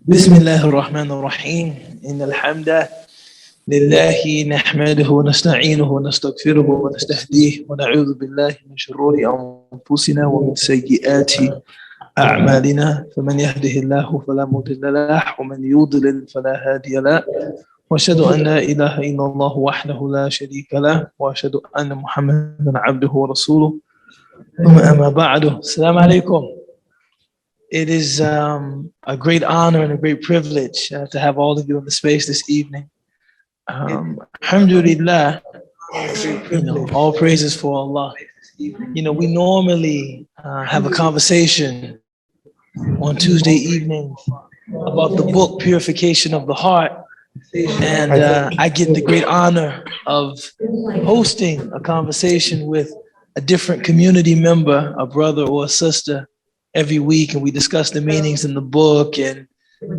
بسم الله الرحمن الرحيم إن الحمد لله نحمده ونستعينه ونستغفره ونستهديه ونعوذ بالله من شرور أنفسنا ومن سيئات أعمالنا فمن يهده الله فلا مضل له ومن يضلل فلا هادي له وأشهد أن لا إله إلا الله وحده لا شريك له وأشهد أن محمدا عبده ورسوله ثم أما بعد السلام عليكم. It is a great honor and a great privilege to have all of you in the space this evening. Alhamdulillah, all praises for Allah. We normally have a conversation on Tuesday evenings about the book Purification of the Heart. And I get the great honor of hosting a conversation with a different community member, a brother or a sister, every week, and we discuss the meanings in the book. And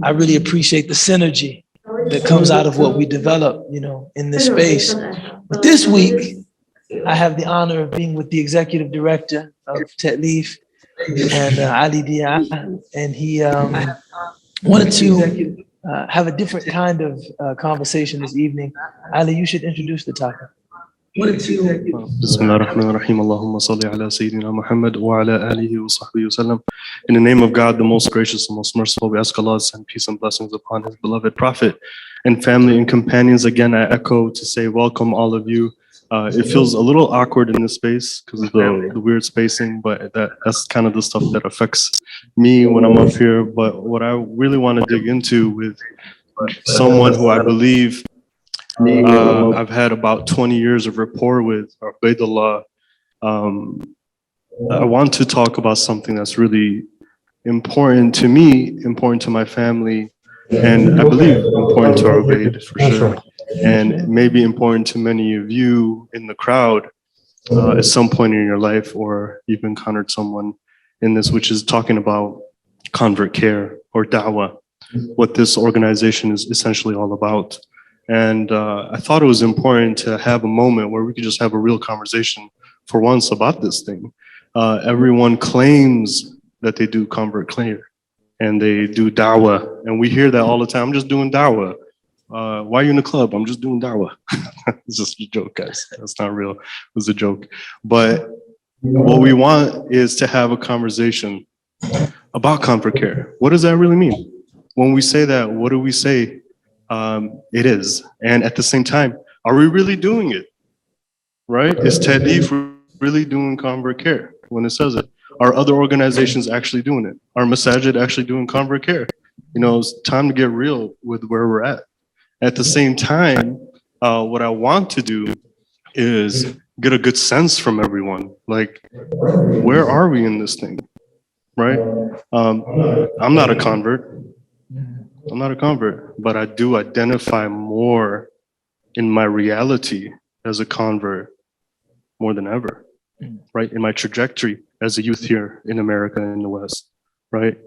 I really appreciate the synergy that comes out of what we develop, in this space. But this week, I have the honor of being with the executive director of Ta'leef and Ali Dia, and he wanted to have a different kind of conversation this evening. Ali, you should introduce the topic. بسم الله الرحمن الرحيم اللهم صل على سيدنا محمد وعلى آله وصحبه وسلم. In the name of God, the most gracious and most merciful, we ask Allah to send peace and blessings upon His beloved Prophet and family and companions. Again, I echo to say welcome all of you. It feels a little awkward in this space because of the weird spacing, but that's kind of the stuff that affects me when I'm up here. But what I really want to dig into with someone who I believe I've had about 20 years of rapport with, Ubaydullah. I want to talk about something that's really important to me, important to my family, and I believe important to Ubayd for sure, and maybe important to many of you in the crowd at some point in your life, or you've encountered someone in this, which is talking about convert care or da'wah, what this organization is essentially all about. And I thought it was important to have a moment where we could just have a real conversation for once about this thing. Everyone claims that they do convert care and they do da'wah, and we hear that all the time. I'm just doing da'wah. Why are you in the club? I'm just doing da'wah. It's just a joke, guys. That's not real. It was a joke. But what we want is to have a conversation about convert care. What does that really mean? When we say that, what do we say it is? And at the same time, are we really doing it? Right? Is Ta'leef really doing convert care when it says it? Are other organizations actually doing it? Are Masajid actually doing convert care? It's time to get real with where we're at. At the same time, what I want to do is get a good sense from everyone. Like, where are we in this thing? Right? I'm not a convert. I'm not a convert, but I do identify more in my reality as a convert more than ever, right? In my trajectory as a youth here in America and in the West, right?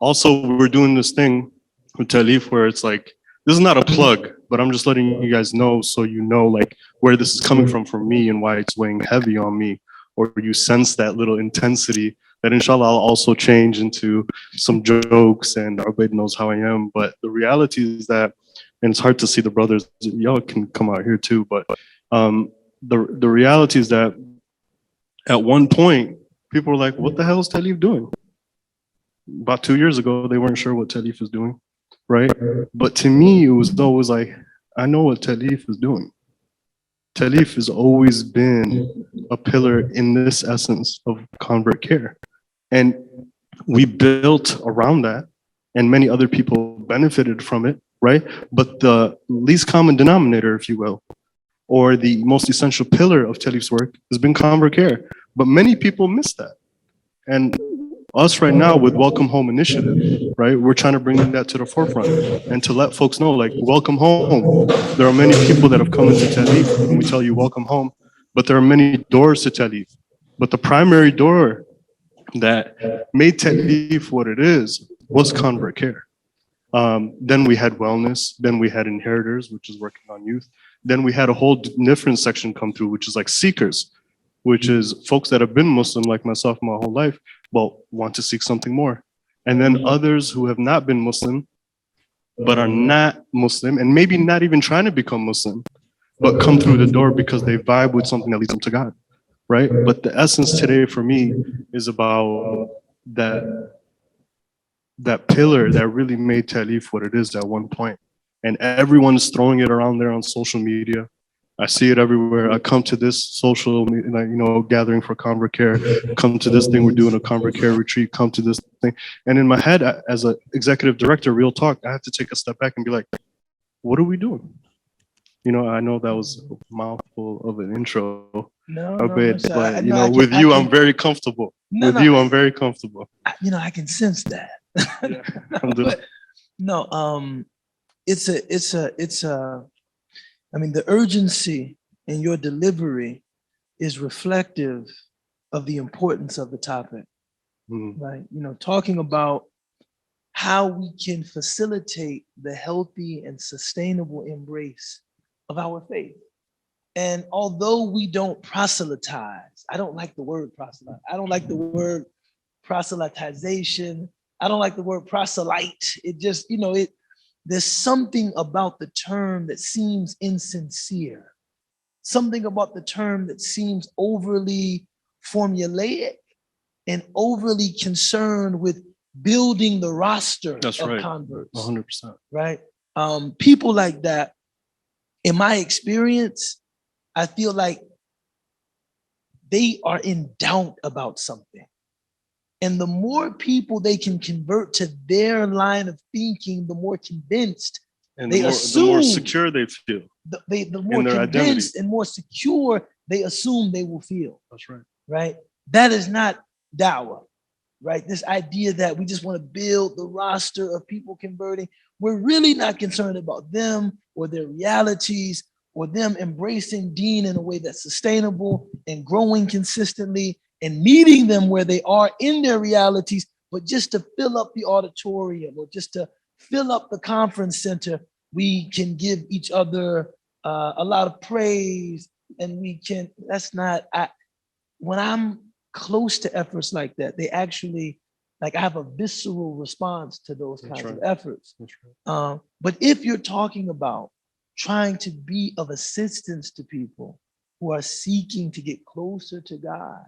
Also, we're doing this thing with Ta'leef where it's like, this is not a plug, but I'm just letting you guys know so you know like where this is coming from for me and why it's weighing heavy on me, or you sense that little intensity that inshallah I'll also change into some jokes, and Ubayd knows how I am. But the reality is that, and it's hard to see the brothers, y'all can come out here too, but the reality is that at one point, people were like, what the hell is Ta'leef doing? About 2 years ago, they weren't sure what Ta'leef is doing, right? But to me, it was always like, I know what Ta'leef is doing. Ta'leef has always been a pillar in this essence of convert care. And we built around that, and many other people benefited from it, right? But the least common denominator, if you will, or the most essential pillar of Ta'leef's work has been convert care. But many people miss that. And us right now with Welcome Home Initiative, right? We're trying to bring that to the forefront and to let folks know, like, welcome home. There are many people that have come into Ta'leef and we tell you welcome home, but there are many doors to Ta'leef. But the primary door that made Ta'leef what it is was convert care. Then we had wellness, then we had inheritors, which is working on youth. Then we had a whole different section come through, which is like seekers, which is folks that have been Muslim like myself my whole life, but want to seek something more. And then others who have not been Muslim, but are not Muslim, and maybe not even trying to become Muslim, but come through the door because they vibe with something that leads them to God, right? But the essence today for me is about that pillar that really made Talif what it is at one point. And everyone's throwing it around there on social media. I see it everywhere. I come to this social, gathering for Convert Care, come to this thing, we're doing a Convert Care retreat, come to this thing. And in my head, as an executive director, real talk, I have to take a step back and be like, what are we doing? I know that was a mouthful of an intro, but with you, I'm very comfortable. I'm very comfortable. I can sense that. Yeah. But no, the urgency in your delivery is reflective of the importance of the topic, right? Talking about how we can facilitate the healthy and sustainable embrace of our faith. And although we don't proselytize, I don't like the word proselyte. I don't like the word proselytization. I don't like the word proselyte. It just, there's something about the term that seems insincere, something about the term that seems overly formulaic and overly concerned with building the roster of converts. 100%. Right? People like that, in my experience, I feel like they are in doubt about something. And the more people they can convert to their line of thinking, the more convinced and they assume. The more secure they feel. The more convinced identity. And more secure they assume they will feel. That's right. Right? That is not dawah. Right? This idea that we just want to build the roster of people converting. We're really not concerned about them or their realities or them embracing deen in a way that's sustainable and growing consistently and meeting them where they are in their realities, but just to fill up the auditorium or just to fill up the conference center, we can give each other a lot of praise, and when I'm close to efforts like that, they actually, I have a visceral response to those kinds of efforts. But if you're talking about trying to be of assistance to people who are seeking to get closer to God,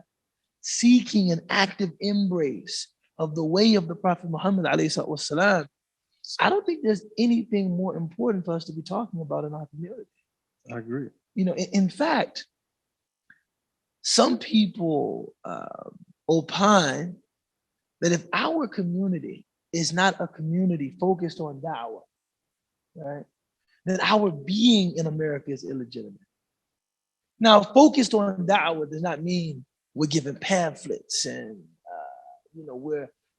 seeking an active embrace of the way of the Prophet Muhammad ﷺ, I don't think there's anything more important for us to be talking about in our community. I agree. In fact, some people opine that if our community is not a community focused on da'wah, right, then our being in America is illegitimate. Now, focused on da'wah does not mean we're giving pamphlets and,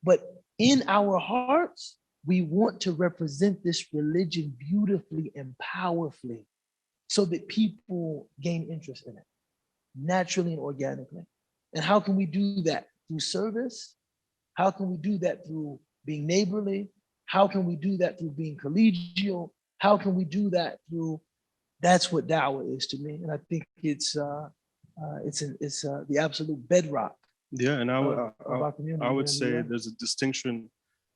but in our hearts, we want to represent this religion beautifully and powerfully so that people gain interest in it, naturally and organically. And how can we do that? Through service? How can we do that through being neighborly? How can we do that through being collegial? How can we do that through, that's what da'wah is to me. And I think it's the absolute bedrock. Yeah, and I would say there's a distinction.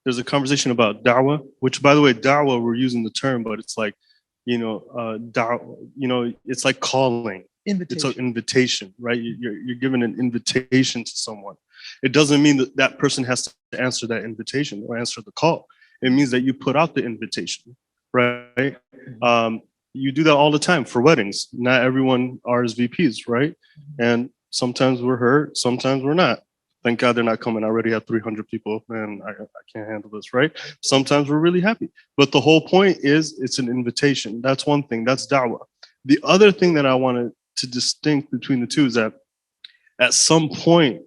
There's a conversation about da'wah, which, by the way, da'wah, we're using the term, but it's like, it's like calling. It's an invitation, right? You're giving an invitation to someone. It doesn't mean that person has to answer that invitation or answer the call. It means that you put out the invitation, right? You do that all the time for weddings. Not everyone RSVPs, right? And sometimes we're hurt, sometimes we're not. Thank God they're not coming. I already have 300 people, and I can't handle this, right? Sometimes we're really happy. But the whole point is it's an invitation. That's one thing. That's da'wah. The other thing that I wanted to distinct between the two is that at some point,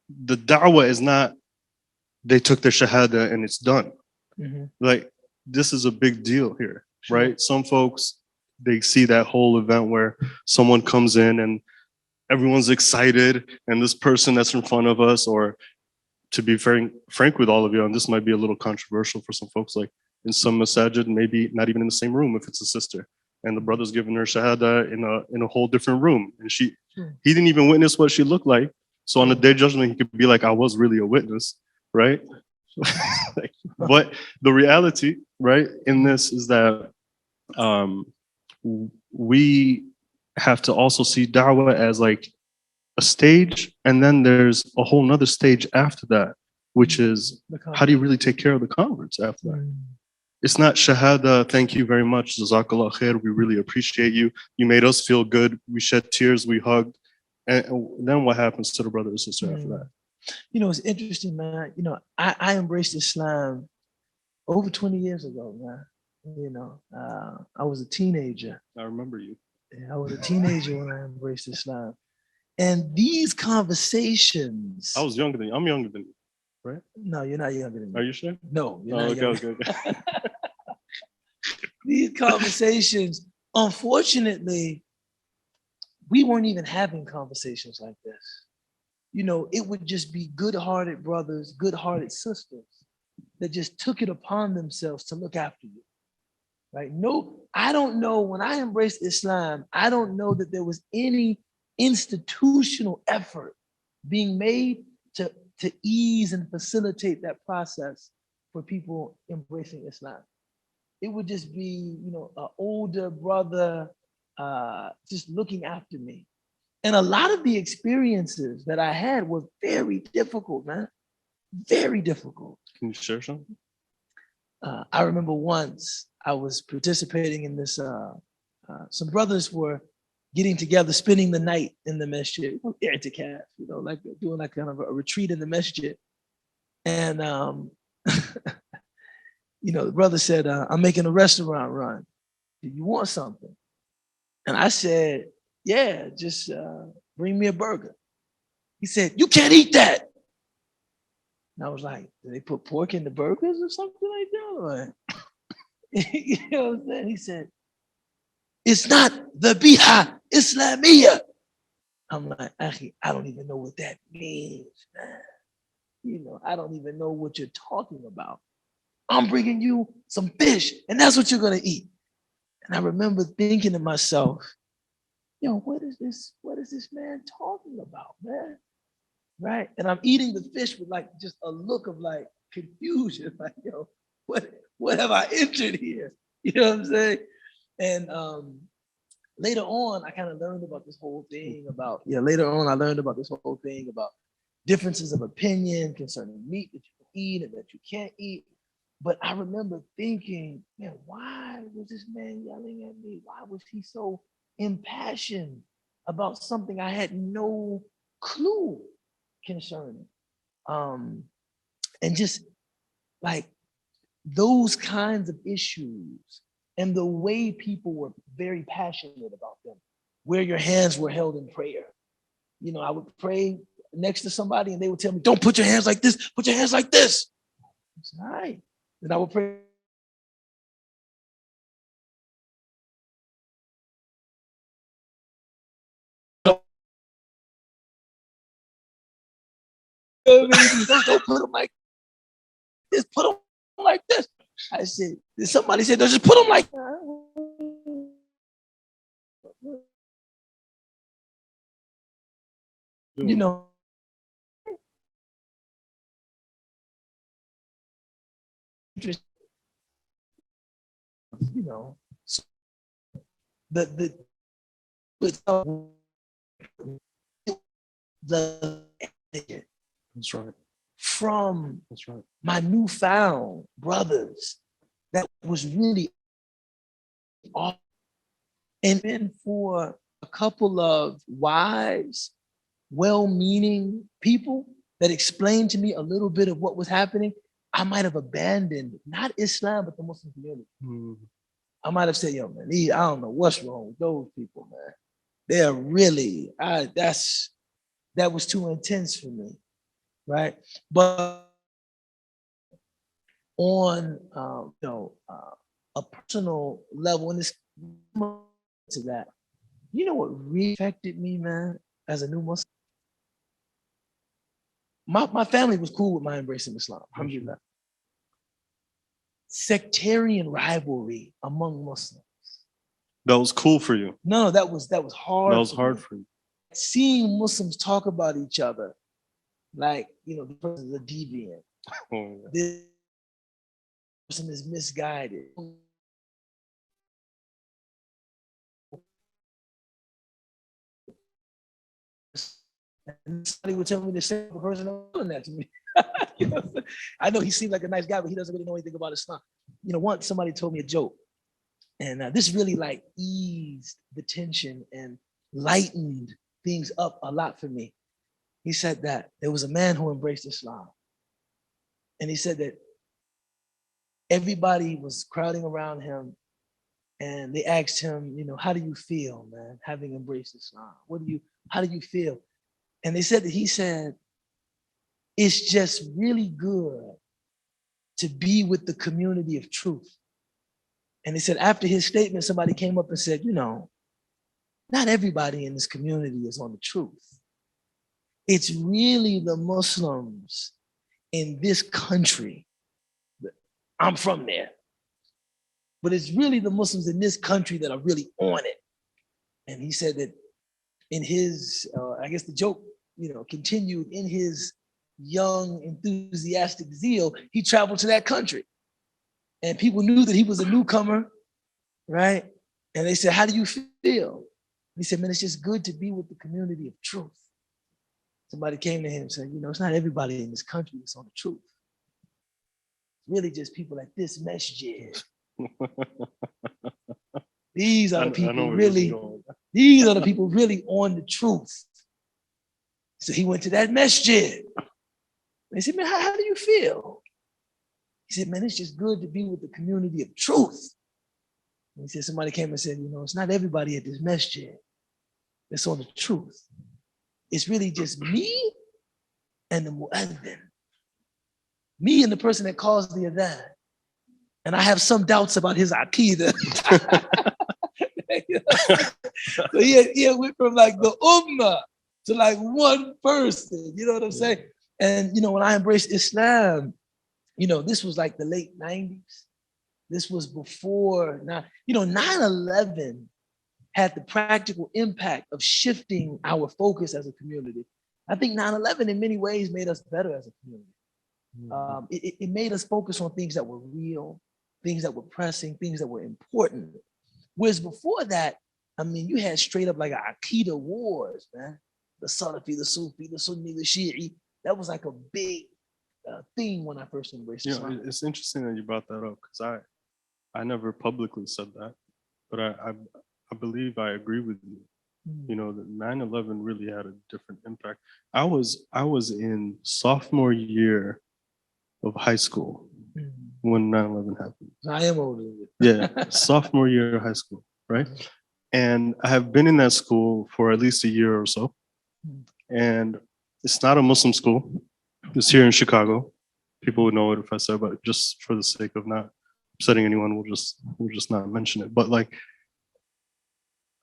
the da'wah is not, they took their shahada and it's done. Mm-hmm. Like, this is a big deal here, right? Some folks, they see that whole event where someone comes in and everyone's excited, and this person that's in front of us, or to be frank with all of you, and this might be a little controversial for some folks, like in some masajid, maybe not even in the same room if it's a sister, and the brother's giving her shahada in a whole different room, and he didn't even witness what she looked like. So on the day of judgment, he could be like, I was really a witness, right? But the reality, right, in this is that we have to also see da'wah as like a stage, and then there's a whole nother stage after that, which is how do you really take care of the converts after that? It's not shahada, thank you very much, jazakallah khair, we really appreciate you. You made us feel good. We shed tears, we hugged. And then what happens to the brother or sister after that? You know, it's interesting, man. You know, I embraced Islam over 20 years ago, man. You know, I was a teenager. I remember you. I was a teenager when I embraced Islam. And these conversations. I was younger than you. I'm younger than you, right? No, you're not younger than me. Are you sure? No, you're not younger. Okay. These conversations, unfortunately, we weren't even having conversations like this. You know, it would just be good-hearted brothers, good-hearted sisters that just took it upon themselves to look after you. Right? No, I don't know, when I embraced Islam, I don't know that there was any institutional effort being made to ease and facilitate that process for people embracing Islam. It would just be, you know, an older brother just looking after me. And a lot of the experiences that I had were very difficult, man. Very difficult. Can you share something? I remember once I was participating in this, some brothers were getting together, spending the night in the masjid, i'tikaf, you know, like doing like kind of a retreat in the masjid. And, you know, the brother said, I'm making a restaurant run. Do you want something? And I said, yeah, just bring me a burger. He said, you can't eat that. And I was like, do they put pork in the burgers or something like that? Or, you know what I'm saying? He said, it's not the biha Islamiyah. I'm like, actually, I don't even know what that means, man. You know, I don't even know what you're talking about. I'm bringing you some fish, and that's what you're gonna eat. And I remember thinking to myself, yo, what is this man talking about, man? Right? And I'm eating the fish with like just a look of like confusion, like, yo, what have I entered here? You know what I'm saying? And later on, I kind of learned about this whole thing about, differences of opinion concerning meat that you can eat and that you can't eat. But I remember thinking, man, why was this man yelling at me? Why was he so impassioned about something I had no clue concerning? And just like those kinds of issues and the way people were very passionate about them, where your hands were held in prayer. You know, I would pray next to somebody and they would tell me, don't put your hands like this, put your hands like this. I said, all right. Then I would pray. Don't put them like this, put them like this. I said, somebody said, just put them like that. You know, you know, the That's right. From That's right. My newfound brothers, that was really awesome. And then for a couple of wise, well-meaning people that explained to me a little bit of what was happening, I might have abandoned not Islam, but the Muslim community. I might have said, yo, man, I don't know what's wrong with those people, man. They're really, that was too intense for me, right? But on a personal level, and it's to that, you know what really affected me, man, as a new Muslim? My family was cool with my embracing Islam, alhamdulillah. Sectarian rivalry among Muslims. That was cool for you. No, that was hard. That was hard for you. Seeing Muslims talk about each other, like, you know, the person's a deviant, Oh, yeah. This person is misguided. And somebody would tell me the same person doing that to me. You know, I know he seems like a nice guy, but he doesn't really know anything about Islam. You know, once somebody told me a joke, and this really like eased the tension and lightened things up a lot for me. He said that there was a man who embraced Islam, and he said that everybody was crowding around him, and they asked him, you know, how do you feel, man, having embraced Islam? How do you feel? And they said that he said, it's just really good to be with the community of truth. And they said after his statement, somebody came up and said, you know, not everybody in this community is on the truth. It's really the Muslims in this country. I'm from there. But it's really the Muslims in this country that are really on it. And he said that in his, I guess the joke, you know, continued in his young, enthusiastic zeal, he traveled to that country. And people knew that he was a newcomer, right? And they said, how do you feel? He said, man, it's just good to be with the community of truth. Somebody came to him and said, you know, it's not everybody in this country that's on the truth. It's really just people like this masjid. These are the people really, these are the people really on the truth. So he went to that masjid. They said, man, how do you feel? He said, man, it's just good to be with the community of truth. And he said, somebody came and said, you know, it's not everybody at this masjid that's on the truth. It's really just me and the mu'adhin. Me and the person that calls the adhan. And I have some doubts about his aqidah. So he went from like the ummah to like one person, you know what I'm saying? And, you know, when I embraced Islam, you know, this was like the late 90s. This was before, now, you know, 9/11 had the practical impact of shifting our focus as a community. I think 9/11 in many ways made us better as a community. It made us focus on things that were real, things that were pressing, things that were important. Whereas before that, I mean, you had straight up like a Aqidah wars, man. The Salafi, the Sufi, the Sunni, the Shi'i. That was like a big theme when I first embraced Islam. You know, it's interesting that you brought that up because I never publicly said that, but I believe I agree with you. You know, that 9/11 really had a different impact. I was in sophomore year of high school when 9/11 happened. I am older than you. Yeah, sophomore year of high school, right? And I have been in that school for at least a year or so. And it's not a Muslim school. It's here in Chicago. People would know it if I said, but just for the sake of not upsetting anyone, we'll just not mention it. But like,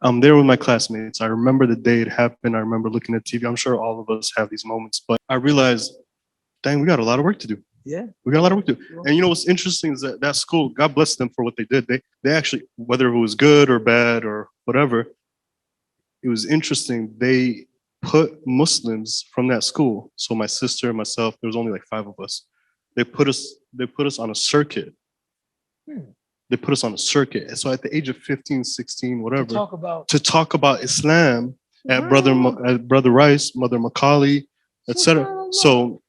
I'm there with my classmates. I remember the day it happened. I remember looking at TV. I'm sure all of us have these moments, but I realized, dang, we got a lot of work to do. Yeah. We got a lot of work to do. And you know what's interesting is that school, God bless them for what they did. They actually, whether it was good or bad or whatever, it was interesting. They put Muslims from that school. So my sister, myself, there was only like 5 of us. They put us on a circuit. They put us on a circuit. And so at the age of 15, 16, whatever, to talk about Islam at Brother Rice, Mother Macaulay, etc. So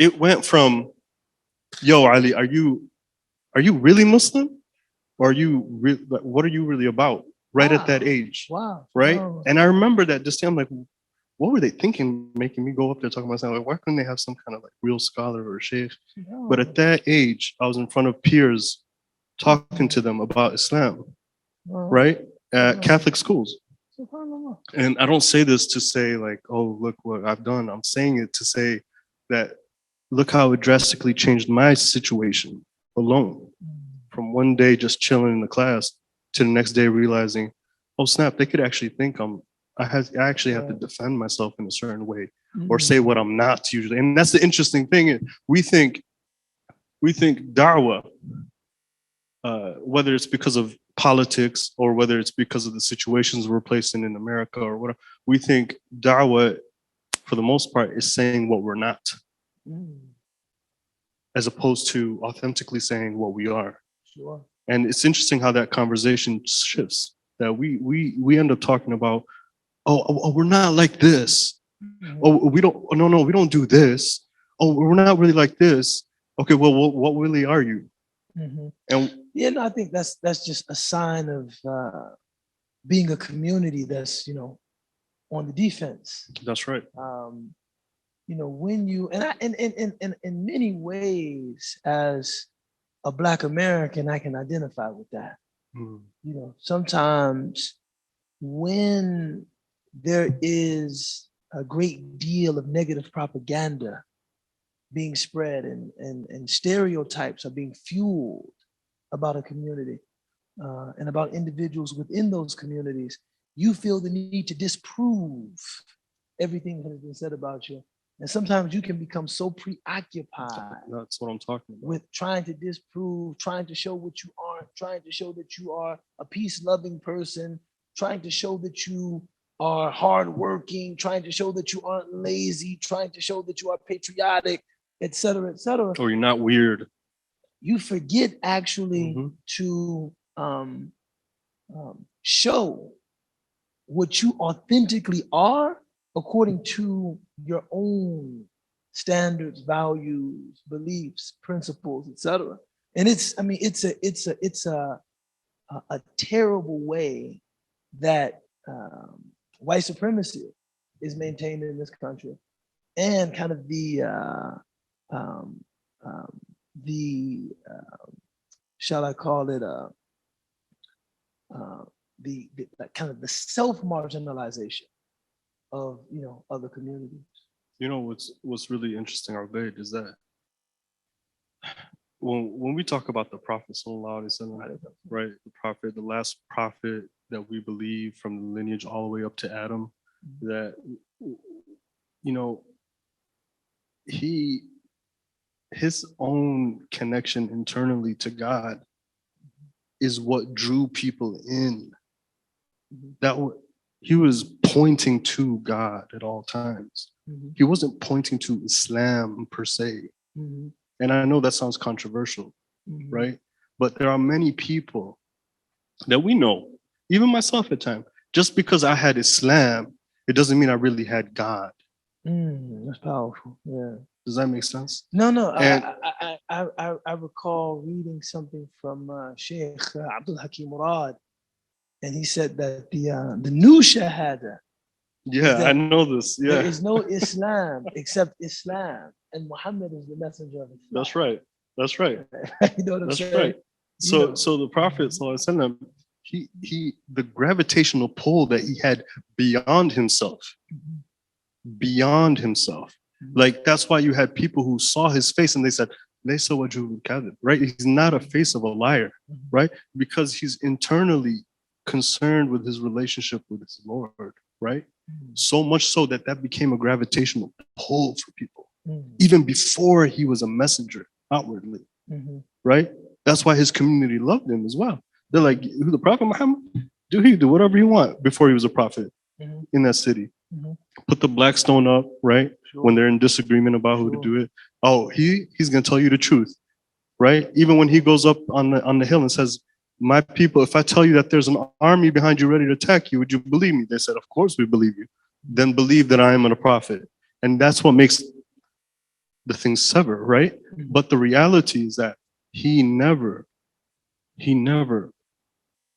it went from, yo, Ali, are you really Muslim? Or are you what are you really about? Right at that age. Wow. Right? Wow. And I remember that just I'm like, what were they thinking making me go up there talking about Islam? Like, why couldn't they have some kind of like real scholar or sheikh? But at that age, I was in front of peers talking to them about Islam, right? At Catholic schools. And I don't say this to say like, oh, look what I've done. I'm saying it to say that look how it drastically changed my situation alone. From one day just chilling in the class to the next day realizing, oh snap, they could actually think I actually have to defend myself in a certain way or say what I'm not usually. And that's the interesting thing. We think da'wah, whether it's because of politics or whether it's because of the situations we're placed in America or whatever, we think da'wah, for the most part, is saying what we're not. as opposed to authentically saying what we are. Sure. And it's interesting how that conversation shifts, that we end up talking about, oh, we're not like this. Oh, we don't do this. Oh, we're not really like this. Okay, well, what really are you? And Yeah, no, I think that's just a sign of being a community that's, on the defense. that's right. When you and I in many ways as a Black American, I can identify with that. Sometimes when there is a great deal of negative propaganda being spread and stereotypes are being fueled about a community and about individuals within those communities, you feel the need to disprove everything that has been said about you. And sometimes you can become so preoccupied That's what I'm talking about. with trying to disprove, trying to show what you aren't, trying to show that you are a peace-loving person, trying to show that you are hardworking, trying to show that you aren't lazy, trying to show that you are patriotic, et cetera, et cetera. Or you're not weird. You forget actually to show what you authentically are according to your own standards, values, beliefs, principles, etc. And it's a terrible way that white supremacy is maintained in this country, and kind of the shall I call it the kind of the self-marginalization of other communities. What's really interesting, Ubayd, is that when we talk about the Prophet Sallallahu Alaihi Wasallam, right, the Prophet, the last prophet that we believe from the lineage all the way up to Adam, that his own connection internally to God is what drew people in. That he was pointing to God at all times. He wasn't pointing to Islam per se. And I know that sounds controversial, right? But there are many people that we know, even myself at times, just because I had Islam, it doesn't mean I really had God. That's powerful. Yeah. Does that make sense? No. And I recall reading something from Sheikh Abdul Hakim Murad, and he said that the new Shahada. Yeah, I know this. Yeah. There is no Islam except Islam, and Muhammad is the messenger of Islam. That's right. That's right. You know what I'm That's saying? right. So the Prophet Sallallahu Alaihi Wasallam, he the gravitational pull that he had beyond himself, like that's why you had people who saw his face and they said, "Laysa wajhul kadhib," right? He's not a face of a liar, right? Because he's internally concerned with his relationship with his Lord, right? So much so that became a gravitational pull for people, even before he was a messenger outwardly, right? That's why his community loved him as well. They're like, who, the Prophet Muhammad? He do whatever he want before he was a prophet in that city. Put the black stone up, right? Sure. When they're in disagreement about who to do it. Oh, he's gonna tell you the truth, right? Even when he goes up on the hill and says, "My people, if I tell you that there's an army behind you ready to attack you, would you believe me?" They said, "Of course we believe you." Then believe that I am a prophet. And that's what makes the thing sever, right? But the reality is that he never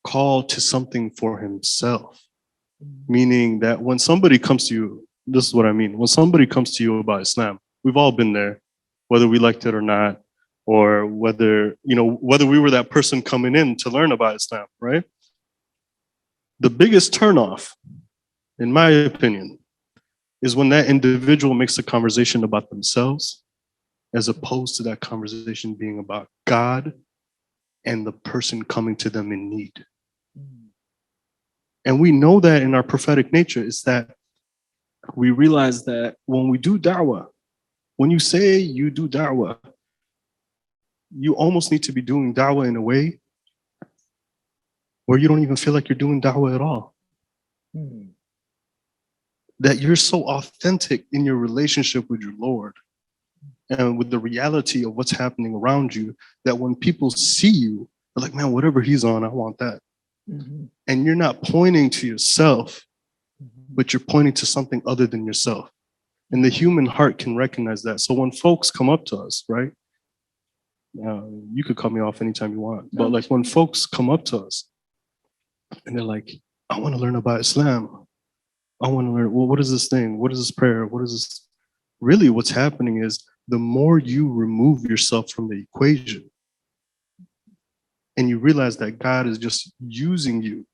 called to something for himself. Meaning that when somebody comes to you, this is what I mean. When somebody comes to you about Islam, we've all been there, whether we liked it or not, or whether we were that person coming in to learn about Islam, right? The biggest turnoff, in my opinion, is when that individual makes a conversation about themselves as opposed to that conversation being about God and the person coming to them in need. And we know that in our prophetic nature is that we realize that when we do da'wah, when you say you do da'wah, you almost need to be doing da'wah in a way where you don't even feel like you're doing da'wah at all. That you're so authentic in your relationship with your Lord and with the reality of what's happening around you, that when people see you, they're like, man, whatever he's on, I want that. Mhm. And you're not pointing to yourself, Mhm. but you're pointing to something other than yourself. And the human heart can recognize that. So when folks come up to us, right? You could cut me off anytime you want, but like when folks come up to us and they're like, I want to learn about Islam. I want to learn, well, what is this thing? What is this prayer? What is this? Really, what's happening is the more you remove yourself from the equation and you realize that God is just using you,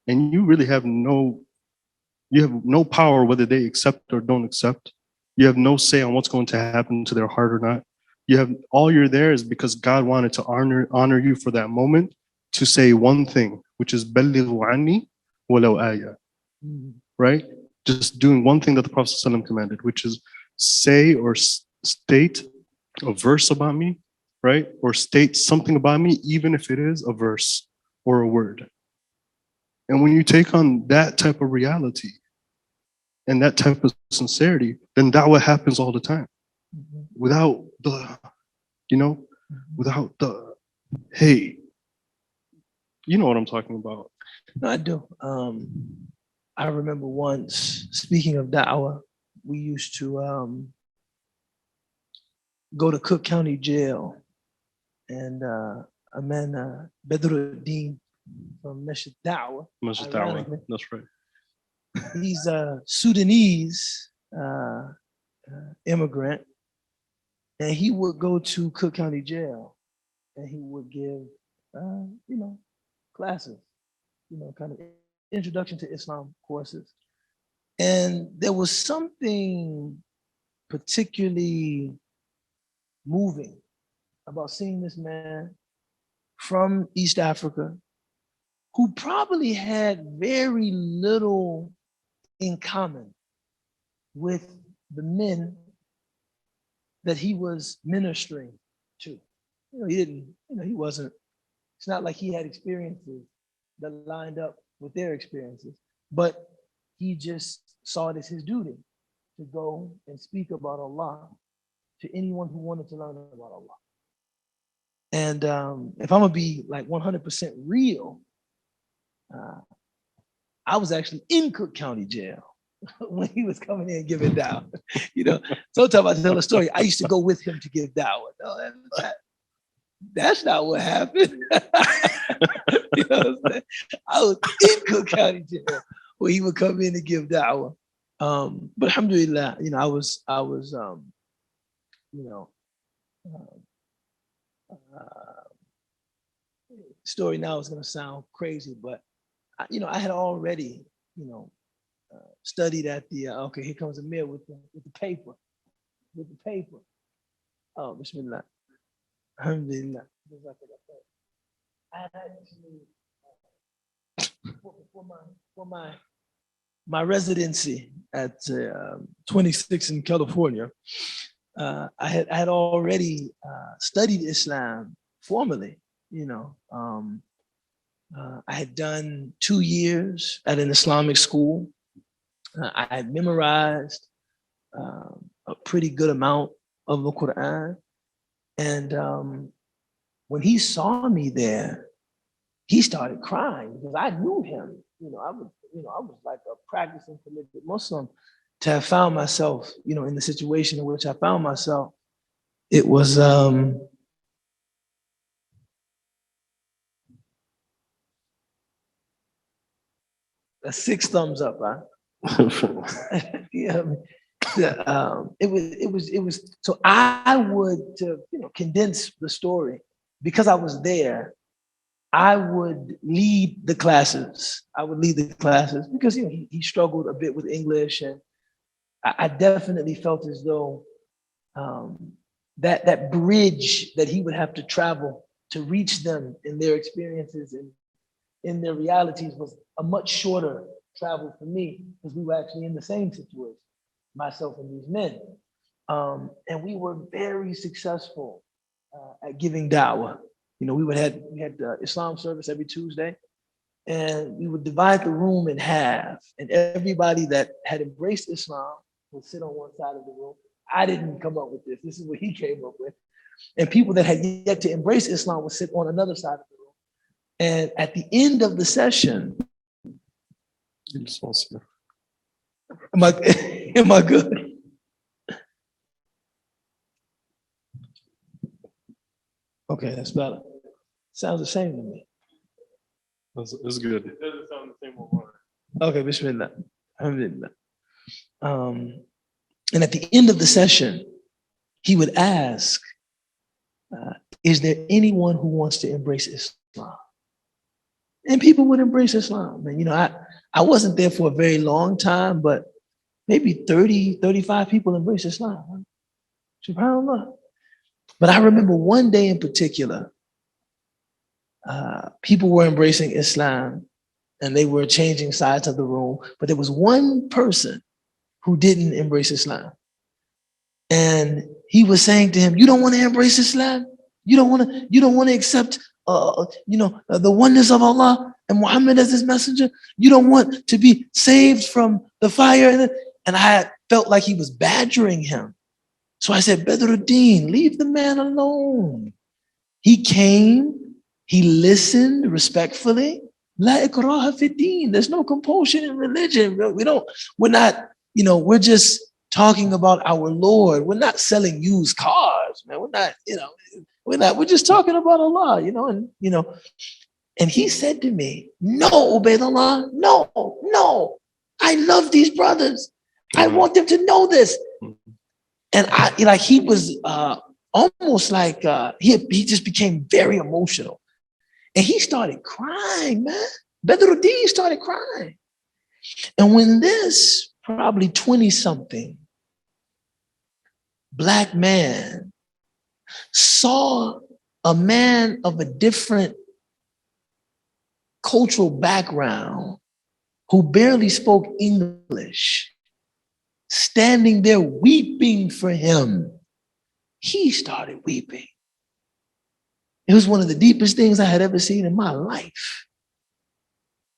and you really have no power whether they accept or don't accept. You have no say on what's going to happen to their heart or not. You have all you're there is because God wanted to honor you for that moment to say one thing, which is "Ballighu anni walau ayah," Mhm. right? Just doing one thing that the Prophet ﷺ commanded, which is say or state a verse about me, right? Or state something about me, even if it is a verse or a word. And when you take on that type of reality and that type of sincerity, then da'wah happens all the time Mhm. without the, you know, without the, hey, you know what I'm talking about. No, I do. I remember once, speaking of da'wah, we used to go to Cook County Jail, and a man, Bedruddin from Nashid Da'wah, Masjid da'wah, ironically, that's right. he's a Sudanese immigrant, and he would go to Cook County Jail, and he would give, classes, kind of introduction to Islam courses. And there was something particularly moving about seeing this man from East Africa who probably had very little in common with the men that he was ministering to. He didn't, he wasn't, it's not like he had experiences that lined up with their experiences, but he just saw it as his duty to go and speak about Allah to anyone who wanted to learn about Allah. And if I'm gonna be like 100% real, uh, I was actually in Cook County Jail when he was coming in giving dawah. Sometimes I tell a story. I used to go with him to give dawah. No, that's not what happened. You know what I'm saying? I was in Cook County Jail where he would come in and give dawah. But alhamdulillah, I was, you know, uh, story now is going to sound crazy, but I had already, studied at the. Okay, here comes Amir with the paper, Oh, Bismillah, Alhamdulillah. I had actually for my residency at 26 in California. I had already studied Islam formally. I had done 2 years at an Islamic school. I had memorized a pretty good amount of the Quran. And when he saw me there, he started crying because I knew him. I was like a practicing committed Muslim. To have found myself, in the situation in which I found myself, it was a 6 thumbs up, huh? Yeah, it was. So I would to condense the story because I was there. I would lead the classes. Because he struggled a bit with English, and I definitely felt as though that bridge that he would have to travel to reach them in their experiences and in their realities was a much shorter travel for me because we were actually in the same situation, myself and these men. And we were very successful at giving da'wah. We had Islam service every Tuesday, and we would divide the room in half, and everybody that had embraced Islam would sit on one side of the room. I didn't come up with this. This is what he came up with. And people that had yet to embrace Islam would sit on another side of the room. And at the end of the session, am I good? Okay, that's better. Sounds the same to me. It's good. It doesn't sound the same one. Okay, bismillah. Alhamdulillah. And at the end of the session, he would ask, is there anyone who wants to embrace Islam? And people would embrace Islam. And, I wasn't there for a very long time, but maybe 30, 35 people embraced Islam. SubhanAllah. But I remember one day in particular, people were embracing Islam and they were changing sides of the room, but there was one person who didn't embrace Islam. And he was saying to him, you don't want to embrace Islam? You don't want to accept the oneness of Allah and Muhammad as his messenger? You don't want to be saved from the fire? And I felt like he was badgering him. So I said, Badruddin, leave the man alone. He came, he listened respectfully. La ikraha fi din. There's no compulsion in religion. We're just talking about our Lord. We're not selling used cars, man. We're just talking about Allah, and he said to me, no, Ubaydullah, no. I love these brothers. I want them to know this. And he was almost like he just became very emotional. And he started crying, man. Badruddin started crying. And when this probably 20-something Black man saw a man of a different cultural background who barely spoke English, standing there weeping for him, he started weeping. It was one of the deepest things I had ever seen in my life,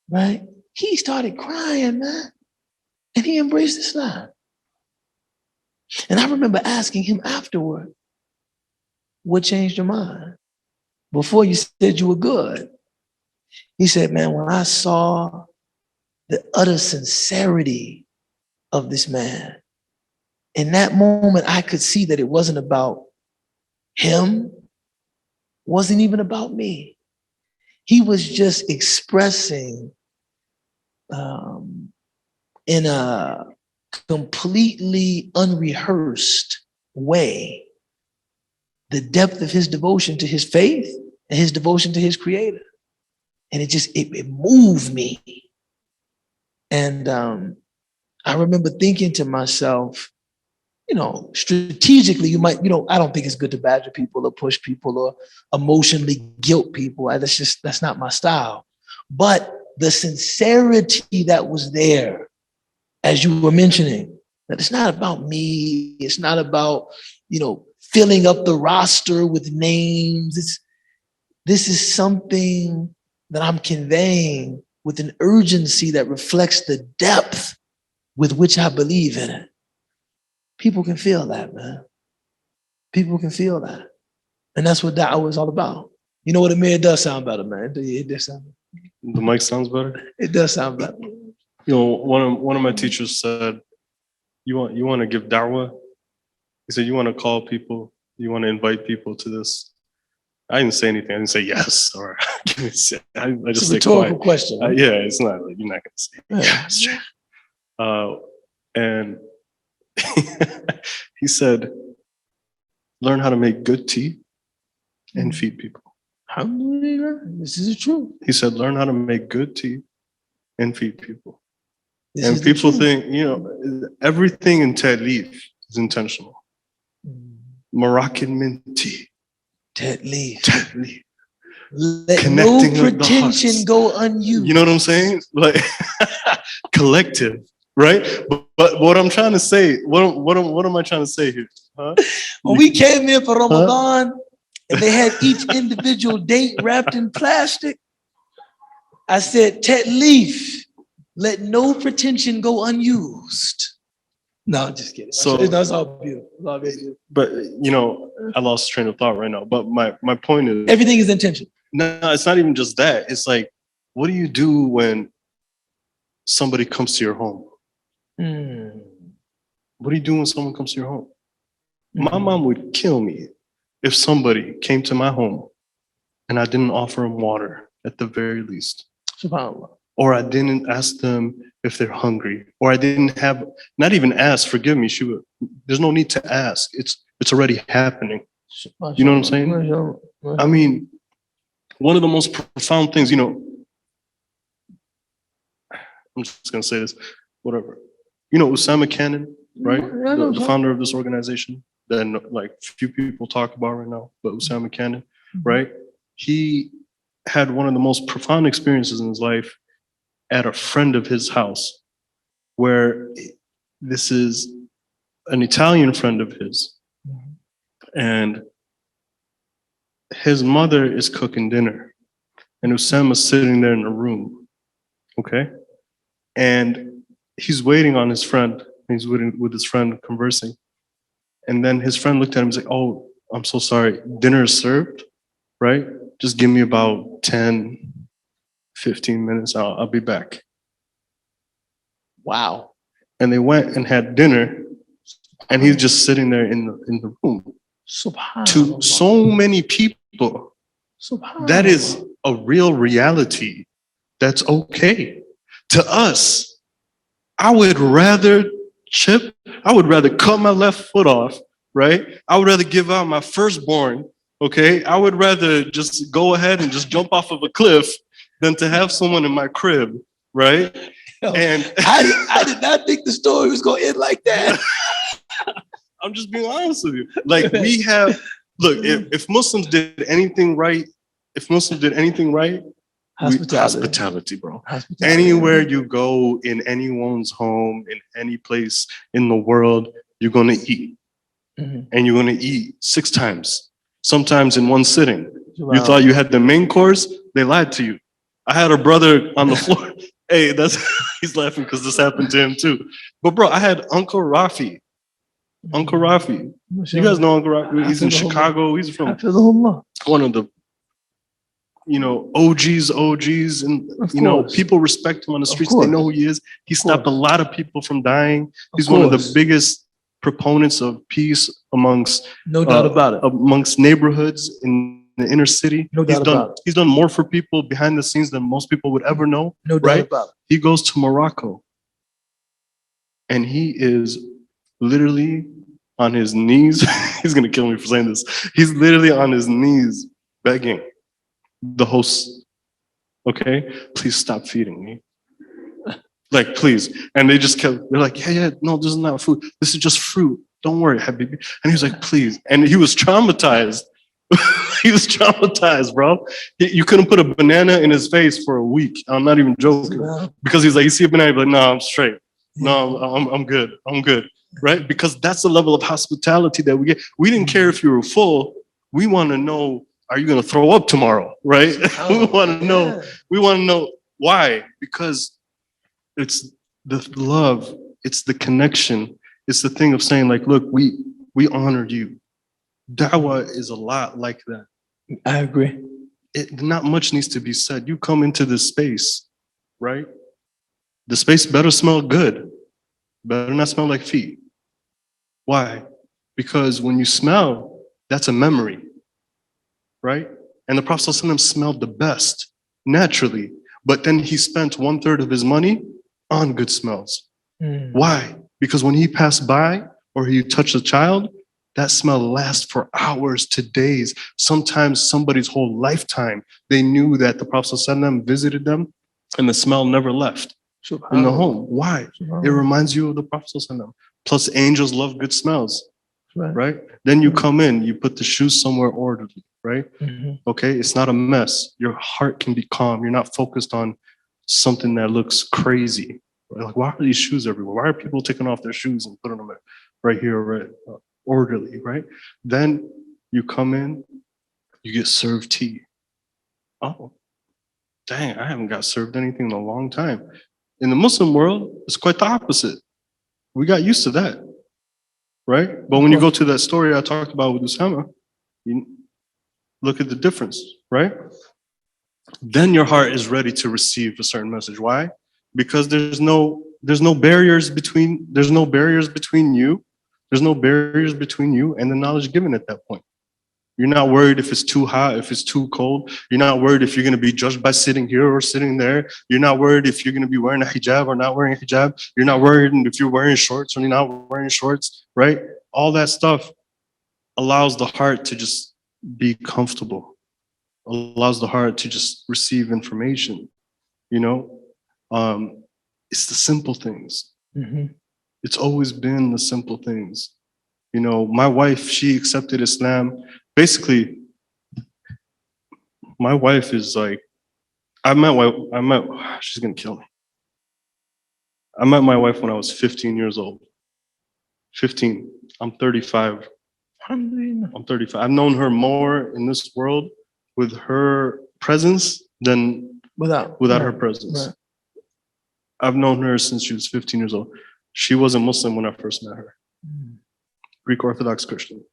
right? He started crying, man, and he embraced Islam. And I remember asking him afterward, what changed your mind? Before you said you were good. He said, man, when I saw the utter sincerity of this man, in that moment, I could see that it wasn't about him, wasn't even about me. He was just expressing in a completely unrehearsed way the depth of his devotion to his faith and his devotion to his creator. And it moved me. And I remember thinking to myself, strategically, I don't think it's good to badger people or push people or emotionally guilt people. That's not my style. But the sincerity that was there, as you were mentioning, that it's not about me. It's not about, filling up the roster with names. This is something that I'm conveying with an urgency that reflects the depth with which I believe in it. People can feel that, man. People can feel that. And that's what da'wah is all about. You know what, Amir? It does sound better, man. It does sound better. The mic sounds better? It does sound better. One of my teachers said, you want to give da'wah? He said, you want to call people, you want to invite people to this. I didn't say anything. I didn't say yes or I just it's a rhetorical question. Right? Yeah, it's not like you're not going to say yes. And he said, learn how to make good tea and feed people. Alhamdulillah, this is the truth. He said, learn how to make good tea and feed people. And people think, everything in Ta'leef is intentional. Moroccan mint tea. Ta'leef. Let no pretension go unused. You know what I'm saying? Like collective, right? But what I'm trying to say, what am I trying to say here? Huh? When we came in for Ramadan and they had each individual date wrapped in plastic, I said, Ta'leef, let no pretension go unused. No, just kidding. So That's all beautiful. It's all very beautiful. but I lost train of thought right now. But my point is, Everything is intentional. no, it's not even just that. It's like, what do you do when somebody comes to your home? What do you do when someone comes to your home? My mom would kill me if somebody came to my home and I didn't offer them water at the very least. SubhanAllah. Or I didn't ask them if they're hungry. Or I didn't have, not even ask, forgive me, there's no need to ask. It's already happening. You know what I'm saying? I mean, one of the most profound things, I'm just gonna say this, whatever. Usama Cannon, right? The founder of this organization that like few people talk about right now, but Usama Cannon, right? He had one of the most profound experiences in his life at a friend of his house, where this is an Italian friend of his, and his mother is cooking dinner, and Usama's sitting there in the room, okay? And he's waiting on his friend. He's waiting with his friend conversing. And then his friend looked at him and was like, oh, I'm so sorry. Dinner is served, right? Just give me about 10, 15 minutes. I'll be back. Wow. And they went and had dinner, and he's just sitting there in the room. To so many people, that is a real reality. That's okay. To us, I would rather cut my left foot off, right? I would rather give out my firstborn, okay? I would rather just go ahead and just jump off of a cliff than to have someone in my crib, right? And I did not think the story was going to end like that. I'm just being honest with you. Like, we have, look, if Muslims did anything right, hospitality, bro. Anywhere you go, in anyone's home, in any place in the world, you're going to eat. And you're going to eat 6 times, sometimes in one sitting. Wow. You thought you had the main course, they lied to you. I had a brother on the floor. Hey, he's laughing because this happened to him too. But bro, I had Uncle Rafi. You guys know Uncle Rafi. He's in Chicago. He's from one of the OGs, and people respect him on the streets. They know who he is. He stopped a lot of people from dying. He's one of the biggest proponents of peace amongst amongst neighborhoods in the inner city. He's done more for people behind the scenes than most people would ever know. No doubt about it. He goes to Morocco, and he is literally on his knees. He's gonna kill me for saying this. He's literally on his knees begging the host, okay, please stop feeding me. Like, please. And they're like, yeah, no, this is not food. This is just fruit. Don't worry, Habibi. And he was like, please. And he was traumatized. He was traumatized, bro. You couldn't put a banana in his face for a week. I'm not even joking. Because he's like, you see a banana, he's like, no, I'm straight. No, I'm good. I'm good. Right? Because that's the level of hospitality that we get. We didn't care if you were full. We want to know, are you going to throw up tomorrow? Right? We want to know. We want to know why. Because it's the love. It's the connection. It's the thing of saying, like, look, we honored you. Dawah is a lot like that. I agree. Not much needs to be said. You come into this space, right? The space better smell good. Better not smell like feet. Why? Because when you smell, that's a memory, right? And the Prophet ﷺ smelled the best, naturally. But then he spent 1/3 of his money on good smells. Why? Because when he passed by or he touched a child, that smell lasts for hours to days, sometimes somebody's whole lifetime. They knew that the Prophet ﷺ visited them and the smell never left in the home. Why? It reminds you of the Prophet ﷺ. Plus, angels love good smells, right? Then you come in, you put the shoes somewhere orderly, right? Okay, it's not a mess. Your heart can be calm. You're not focused on something that looks crazy. Like, why are these shoes everywhere? Why are people taking off their shoes and putting them right here, right? Orderly, right? Then you come in, you get served tea. Oh, dang, I haven't got served anything in a long time. In the Muslim world, it's quite the opposite. We got used to that, right? But when you go to that story I talked about with Usama, you look at the difference, right? Then your heart is ready to receive a certain message. Why? Because there's no barriers between you. There's no barriers between you and the knowledge given at that point. You're not worried if it's too hot, if it's too cold. You're not worried if you're going to be judged by sitting here or sitting there. You're not worried if you're going to be wearing a hijab or not wearing a hijab. You're not worried if you're wearing shorts or you're not wearing shorts, right? All that stuff allows the heart to just be comfortable, allows the heart to just receive information, you know? It's the simple things. Mm-hmm. It's always been the simple things. You know, my wife, she accepted Islam. Basically, my wife is like, she's gonna kill me. I met my wife when I was 15 years old. 15. I'm 35. I'm 35. I've known her more in this world with her presence than without her presence. Right. I've known her since she was 15 years old. She wasn't Muslim when I first met her. Greek Orthodox Christian.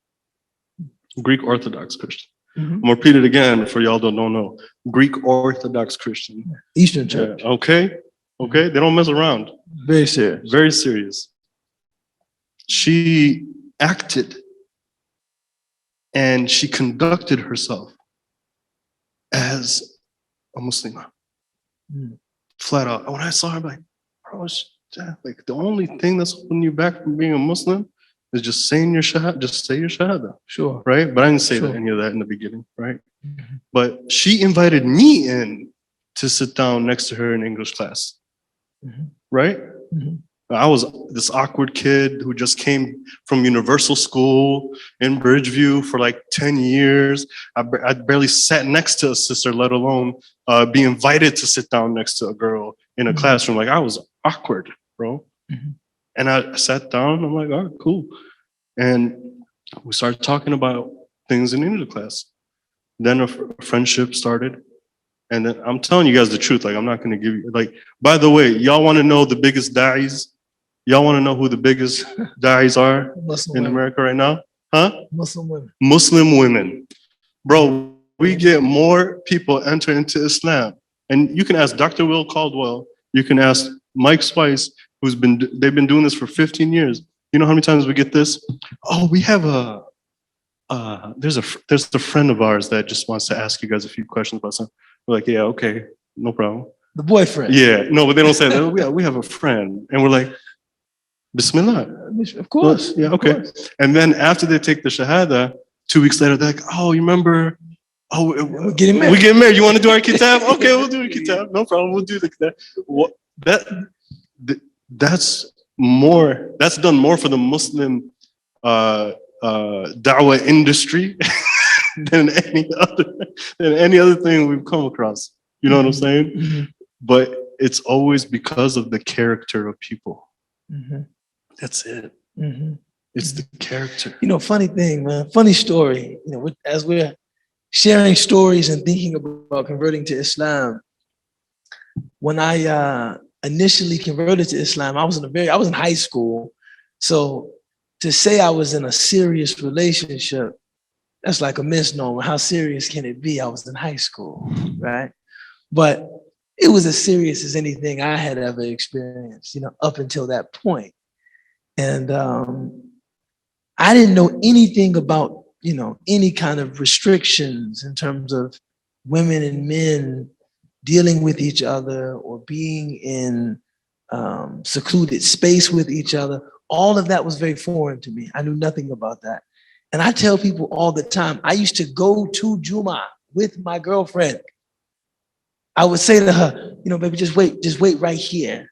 Greek Orthodox Christian. Mm-hmm. I'm gonna repeat it again for y'all that don't know. Greek Orthodox Christian. Eastern Church. Yeah, okay? Okay? They don't mess around. Very serious. Very serious. She acted and she conducted herself as a Muslimah. Flat out. When I saw her, I'm like, bro, like the only thing that's holding you back from being a Muslim is just saying your shahada, just say your shahada. Sure. Right? But I didn't say any of that in the beginning, right? Mm-hmm. But she invited me in to sit down next to her in English class. Mm-hmm. Right? Mm-hmm. I was this awkward kid who just came from universal school in Bridgeview for like 10 years. I barely sat next to a sister, let alone be invited to sit down next to a girl in a classroom. Like I was awkward, bro. Mm-hmm. And I sat down, I'm like, all right, cool. And we started talking about things in English class. Then a friendship started. And then I'm telling you guys the truth. Like, I'm not going to give you, like, by the way, y'all want to know the biggest da'is? Y'all want to know who the biggest da'is are in America right now? Huh? Muslim women. Muslim women. Bro, we get more people enter into Islam. And you can ask Dr. Will Caldwell. You can ask Mike Spice, they've been doing this for 15 years. You know how many times we get this? Oh, we have there's a friend of ours that just wants to ask you guys a few questions about something. We're like, yeah, okay, no problem. The boyfriend. Yeah, no, but they don't say that. We have a friend. And we're like, Bismillah. Of course. Yeah, okay. Course. And then after they take the Shahada, 2 weeks later, they're like, oh, you remember? Oh, we're getting married. We're getting married. You want to do our kitab? Okay, we'll do a kitab. No problem. We'll do the kitab. That's done more for the Muslim da'wah industry than any other thing we've come across. You know what I'm saying? Mm-hmm. But it's always because of the character of people. Mm-hmm. That's it. Mm-hmm. It's the character. You know, funny thing, man. Funny story. You know, as we're sharing stories and thinking about converting to Islam, when I initially converted to Islam, I was in high school. So to say I was in a serious relationship, that's like a misnomer. How serious can it be? I was in high school, right? But it was as serious as anything I had ever experienced, you know, up until that point. And I didn't know anything about, you know, any kind of restrictions in terms of women and men dealing with each other or being in secluded space with each other. All of that was very foreign to me. I knew nothing about that. And I tell people all the time, I used to go to Juma with my girlfriend. I would say to her, you know, baby, just wait right here.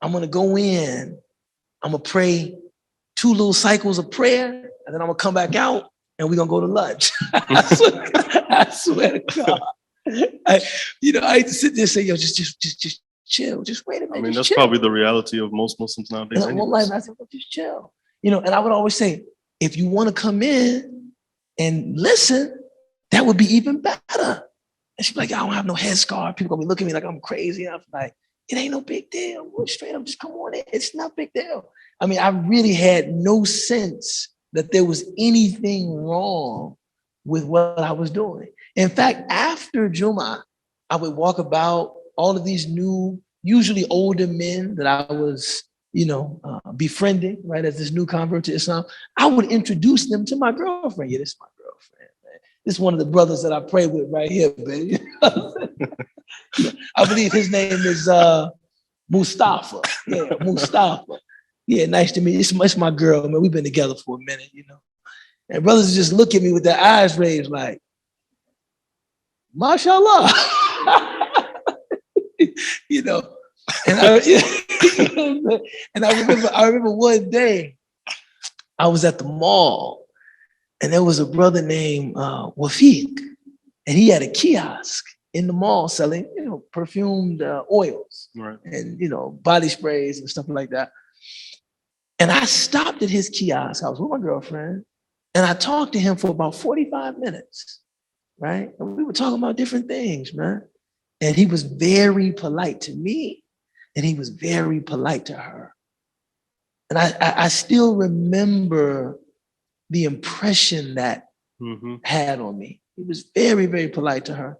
I'm gonna go in, I'm gonna pray 2 little cycles of prayer, and then I'm gonna come back out and we're gonna go to lunch. I swear to God. I used to sit there and say, yo, just chill, just wait a minute. I mean, that's chill. Probably the reality of most Muslims nowadays. And I said, well, just chill. You know, and I would always say, if you want to come in and listen, that would be even better. And she'd be like, I don't have no headscarf. People gonna be looking at me like I'm crazy. And I'm like, it ain't no big deal. We're straight up, just come on in. It's not a big deal. I mean, I really had no sense that there was anything wrong with what I was doing. In fact, after Juma, I would walk about all of these new, usually older men that I was, befriending, right, as this new convert to Islam. I would introduce them to my girlfriend. Yeah, this is my girlfriend, man. This is one of the brothers that I pray with right here, baby. I believe his name is Mustafa. Yeah, Mustafa. Yeah, nice to meet you. It's my girl, man. We've been together for a minute, And brothers just look at me with their eyes raised like, mashallah. And I remember one day I was at the mall and there was a brother named Wafiq, and he had a kiosk in the mall selling, perfumed oils, Right. And, body sprays and stuff like that. And I stopped at his kiosk. I was with my girlfriend and I talked to him for about 45 minutes, right? And we were talking about different things, man. And he was very polite to me and he was very polite to her. And I still remember the impression that had on me. He was very, very polite to her.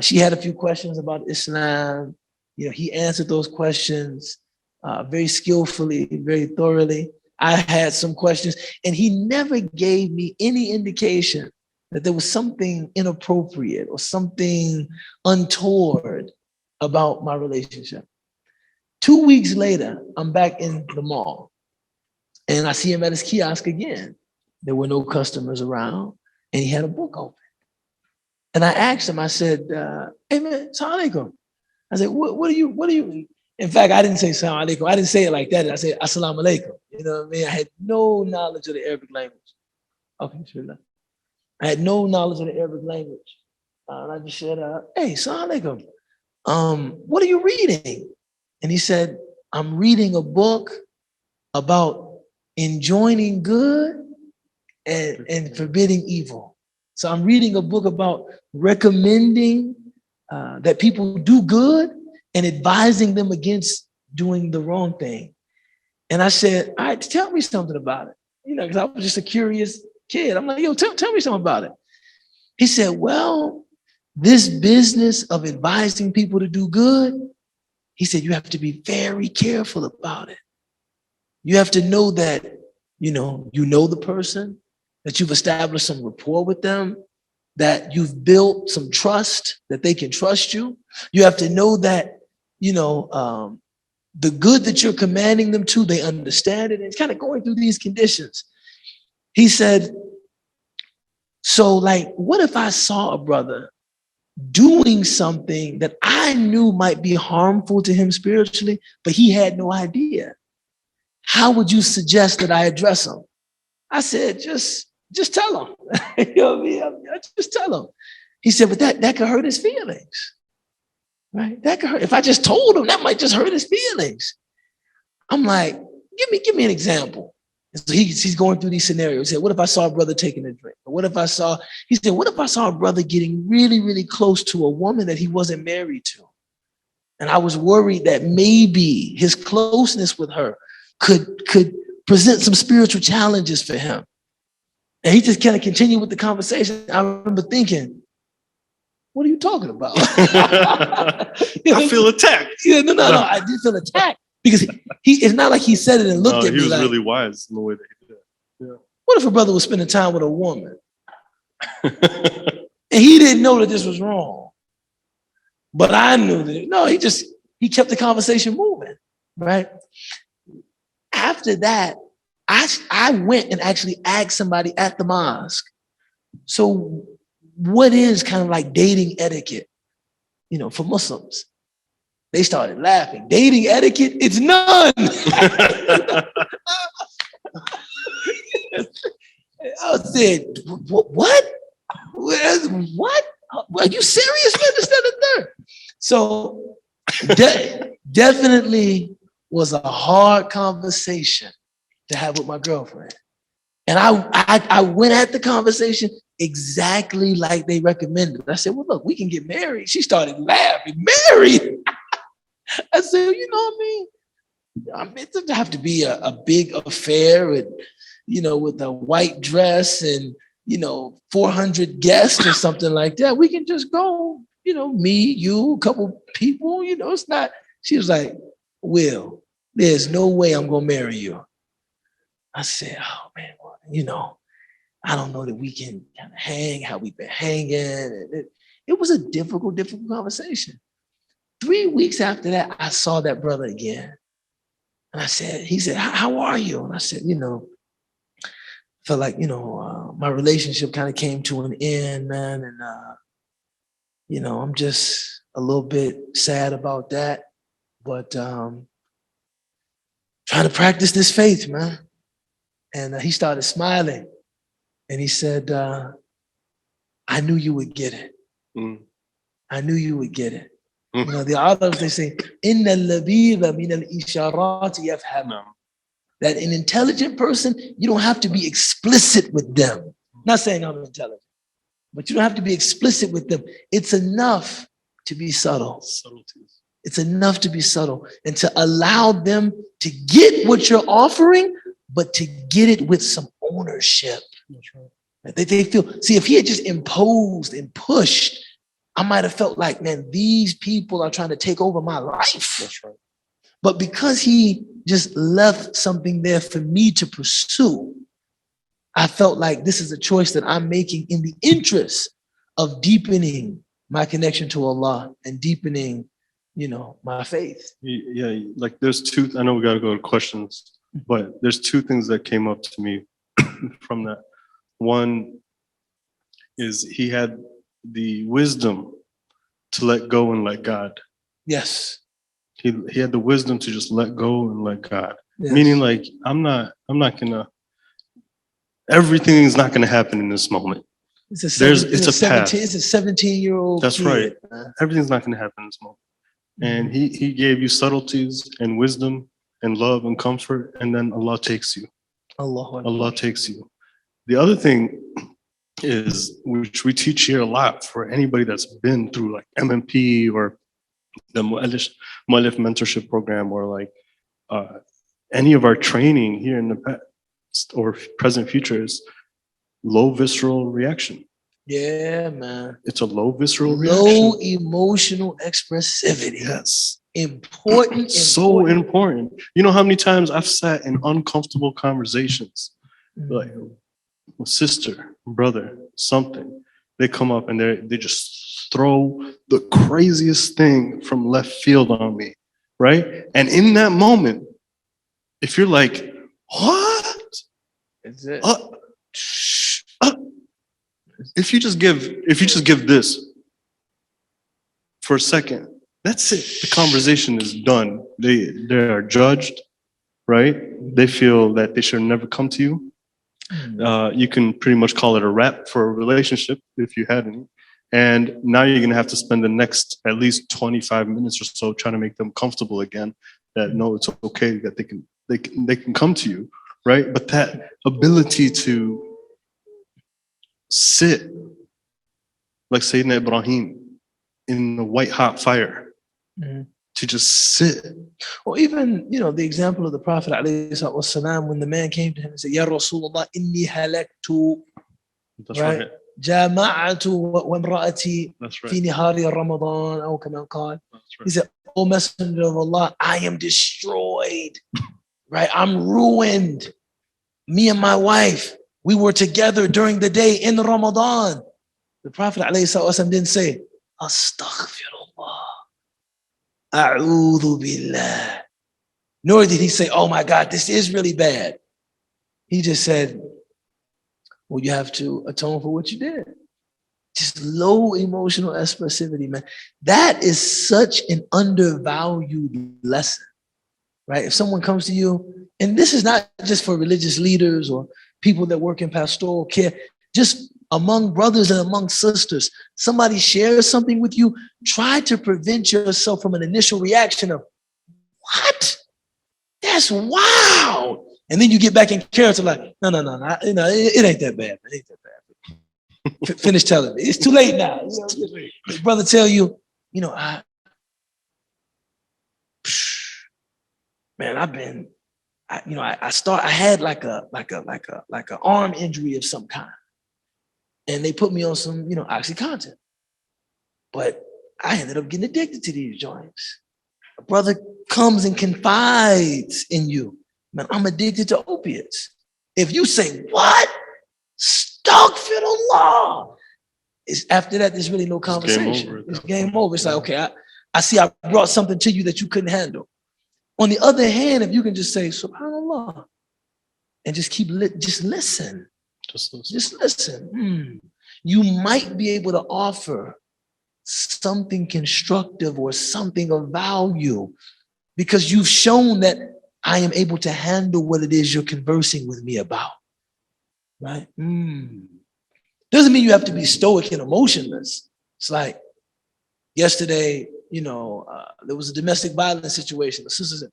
She had a few questions about Islam. He answered those questions very skillfully, very thoroughly. I had some questions, and he never gave me any indication that there was something inappropriate or something untoward about my relationship. 2 weeks later, I'm back in the mall, and I see him at his kiosk again. There were no customers around, and he had a book open. And I asked him, I said, hey man, assalamu alaikum. I said, what are you? In fact, I didn't say assalamu alaikum. I didn't say it like that. I said, assalamu alaikum. You know what I mean? I had no knowledge of the Arabic language. Okay, sure. I had no knowledge of the Arabic language. And I just said, hey, assalamu alaikum. What are you reading? And he said, I'm reading a book about enjoining good and forbidding evil. So I'm reading a book about recommending that people do good and advising them against doing the wrong thing. And I said, all right, tell me something about it. Because I was just a curious kid. I'm like, yo, tell me something about it. He said, well, this business of advising people to do good, he said, you have to be very careful about it. You have to know that, you know the person, that you've established some rapport with them, that you've built some trust, that they can trust you. You have to know that, the good that you're commanding them to, they understand it. And it's kind of going through these conditions. He said, so like, what if I saw a brother doing something that I knew might be harmful to him spiritually, but he had no idea? How would you suggest that I address him? I said, just tell him. You know what I mean? I just tell him. He said, but that could hurt his feelings, right? That could hurt. If I just told him, that might just hurt his feelings. I'm like, give me an example. So he's going through these scenarios. He said, what if I saw a brother taking a drink? Or what if I saw a brother getting really, really close to a woman that he wasn't married to? And I was worried that maybe his closeness with her could present some spiritual challenges for him. And he just kind of continued with the conversation. I remember thinking, what are you talking about? I feel attacked. Yeah, no. I did feel attacked because it's not like he said it and looked at me. He was like, really wise in the way that he did it. Yeah. What if a brother was spending time with a woman and he didn't know that this was wrong? But I knew that. No, he kept the conversation moving, right? After that, I went and actually asked somebody at the mosque, so what is kind of like dating etiquette, for Muslims? They started laughing. Dating etiquette? It's none. I said, what? What? Are you serious, man? This, that, and third. So definitely was a hard conversation to have with my girlfriend. And I went at the conversation exactly like they recommended. I said, well, look, we can get married. She started laughing. Married? I said, you know what I mean? I mean, it doesn't have to be a big affair and, with a white dress and, 400 guests or something like that. We can just go, me, you, a couple people, it's not. She was like, Will, there's no way I'm going to marry you. I said, oh man, well, I don't know that we can kind of hang how we've been hanging. And it was a difficult conversation. 3 weeks after that, I saw that brother again. And he said, how are you? And I said, felt like, my relationship kind of came to an end, man. And, I'm just a little bit sad about that. But trying to practice this faith, man. And he started smiling. And he said, I knew you would get it. I knew you would get it. The Arabs, they say, إِنَّ اللَّبِيبَ مِنَ الْإِشَارَاتِ يَفْهَمُ. That an intelligent person, you don't have to be explicit with them. Not saying I'm intelligent, but you don't have to be explicit with them. It's enough to be subtle. Subtleties. It's enough to be subtle and to allow them to get what you're offering, but to get it with some ownership. That's right. They feel, see, if he had just imposed and pushed, I might have felt like, man, these people are trying to take over my life. That's right. But because he just left something there for me to pursue, I felt like this is a choice that I'm making in the interest of deepening my connection to Allah and deepening, my faith. Yeah, like there's two, I know we got to go to questions, but there's two things that came up to me from that. One is he had the wisdom to let go and let God. Yes. He had the wisdom to just let go and let God. Yes. Meaning like, I'm not gonna, everything is not gonna happen in this moment. It's a 17-year-old That's kid. Right. Everything's not gonna happen in this moment. And he gave you subtleties and wisdom and love and comfort, and then Allah takes you. Allah takes you. The other thing is, which we teach here a lot for anybody that's been through like MMP or the Mu'allif mentorship program, or like any of our training here in the past or present future, is low visceral reaction. Yeah, man. It's a low visceral reaction. Low emotional expressivity. Yes. Important. So important. You know how many times I've sat in uncomfortable conversations, like sister, brother, something. They come up and they just throw the craziest thing from left field on me, right? And in that moment, if you're like, what? Is it? If you just give this for a second, that's it. The conversation is done. They are judged, right? They feel that they should never come to you. You can pretty much call it a wrap for a relationship if you had any. And now you're gonna have to spend the next at least 25 minutes or so trying to make them comfortable again. That no, it's okay, that they can come to you, right? But that ability to sit like Sayyidina Ibrahim in the white hot fire, to just sit. Or even, the example of the Prophet ﷺ, when the man came to him and said, Ya Rasulullah, inni halaktu. That's right. جامعت وامرأتي في نهار رمضان أو كما قال. He said, O Messenger of Allah, I am destroyed, right? I'm ruined. Me and my wife, we were together during the day in Ramadan. The Prophet ﷺ didn't say, Astaghfirullah, A'udhu Billah. Nor did he say, oh my God, this is really bad. He just said, well, you have to atone for what you did. Just low emotional expressivity, man. That is such an undervalued lesson, right? If someone comes to you, and this is not just for religious leaders or people that work in pastoral care, just among brothers and among sisters, somebody shares something with you, try to prevent yourself from an initial reaction of, what? That's wild. And then you get back in character like, no, it ain't that bad. It ain't that bad. Finish telling me. It's too late now. His brother tell you, man, man, I had like an arm injury of some kind. And they put me on some, OxyContin. But I ended up getting addicted to these joints. A brother comes and confides in you. Man, I'm addicted to opiates. If you say, what? Astaghfirullah. After that, there's really no conversation. It's game over. It's like, okay, I see I brought something to you that you couldn't handle. On the other hand, if you can just say, subhanallah, and just just listen. Just listen. You might be able to offer something constructive or something of value because you've shown that I am able to handle what it is you're conversing with me about. Right? Doesn't mean you have to be stoic and emotionless. It's like yesterday, there was a domestic violence situation. The sister said,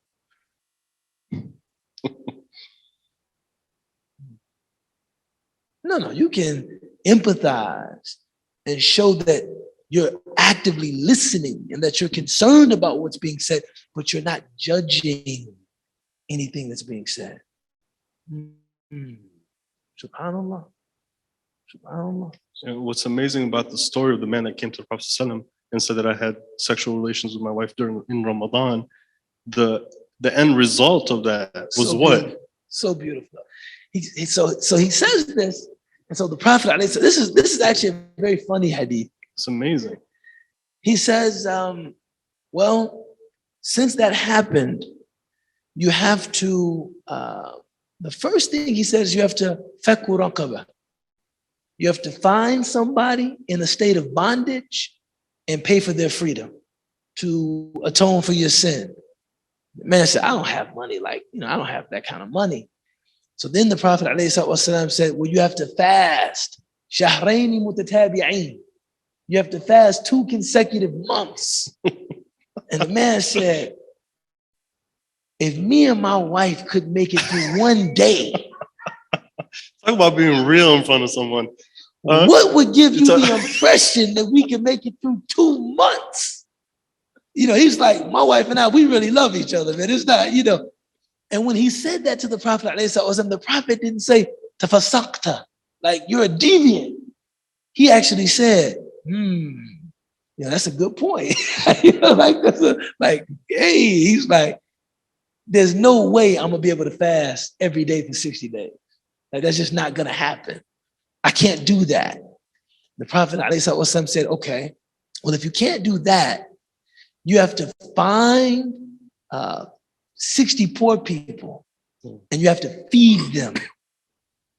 no, you can empathize and show that you're actively listening and that you're concerned about what's being said, but you're not judging anything that's being said. Subhanallah. Subhanallah. And what's amazing about the story of the man that came to the Prophet ﷺ and said that I had sexual relations with my wife in Ramadan, the end result of that was what? Beautiful. So beautiful. So he says this, and so the Prophet, this is actually a very funny hadith. It's amazing. He says, well, since that happened, you have to, the first thing he says, you have to fakku raqaba. You have to find somebody in a state of bondage and pay for their freedom to atone for your sin. The man said, I don't have money, I don't have that kind of money. So then the Prophet ﷺ said, well, you have to fast. Shahraini mutatabi'in. You have to fast 2 consecutive months. And the man said, if me and my wife could make it through one day. Talk about being real in front of someone. What would give you the impression that we can make it through 2 months? He's like, my wife and I, we really love each other, man. It's not, And when he said that to the Prophet, the Prophet didn't say, tafasakta, like you're a deviant. He actually said, that's a good point. He's like, there's no way I'm gonna be able to fast every day for 60 days. Like that's just not gonna happen. I can't do that. The Prophet ﷺ said, okay, well, if you can't do that, you have to find 60 poor people and you have to feed them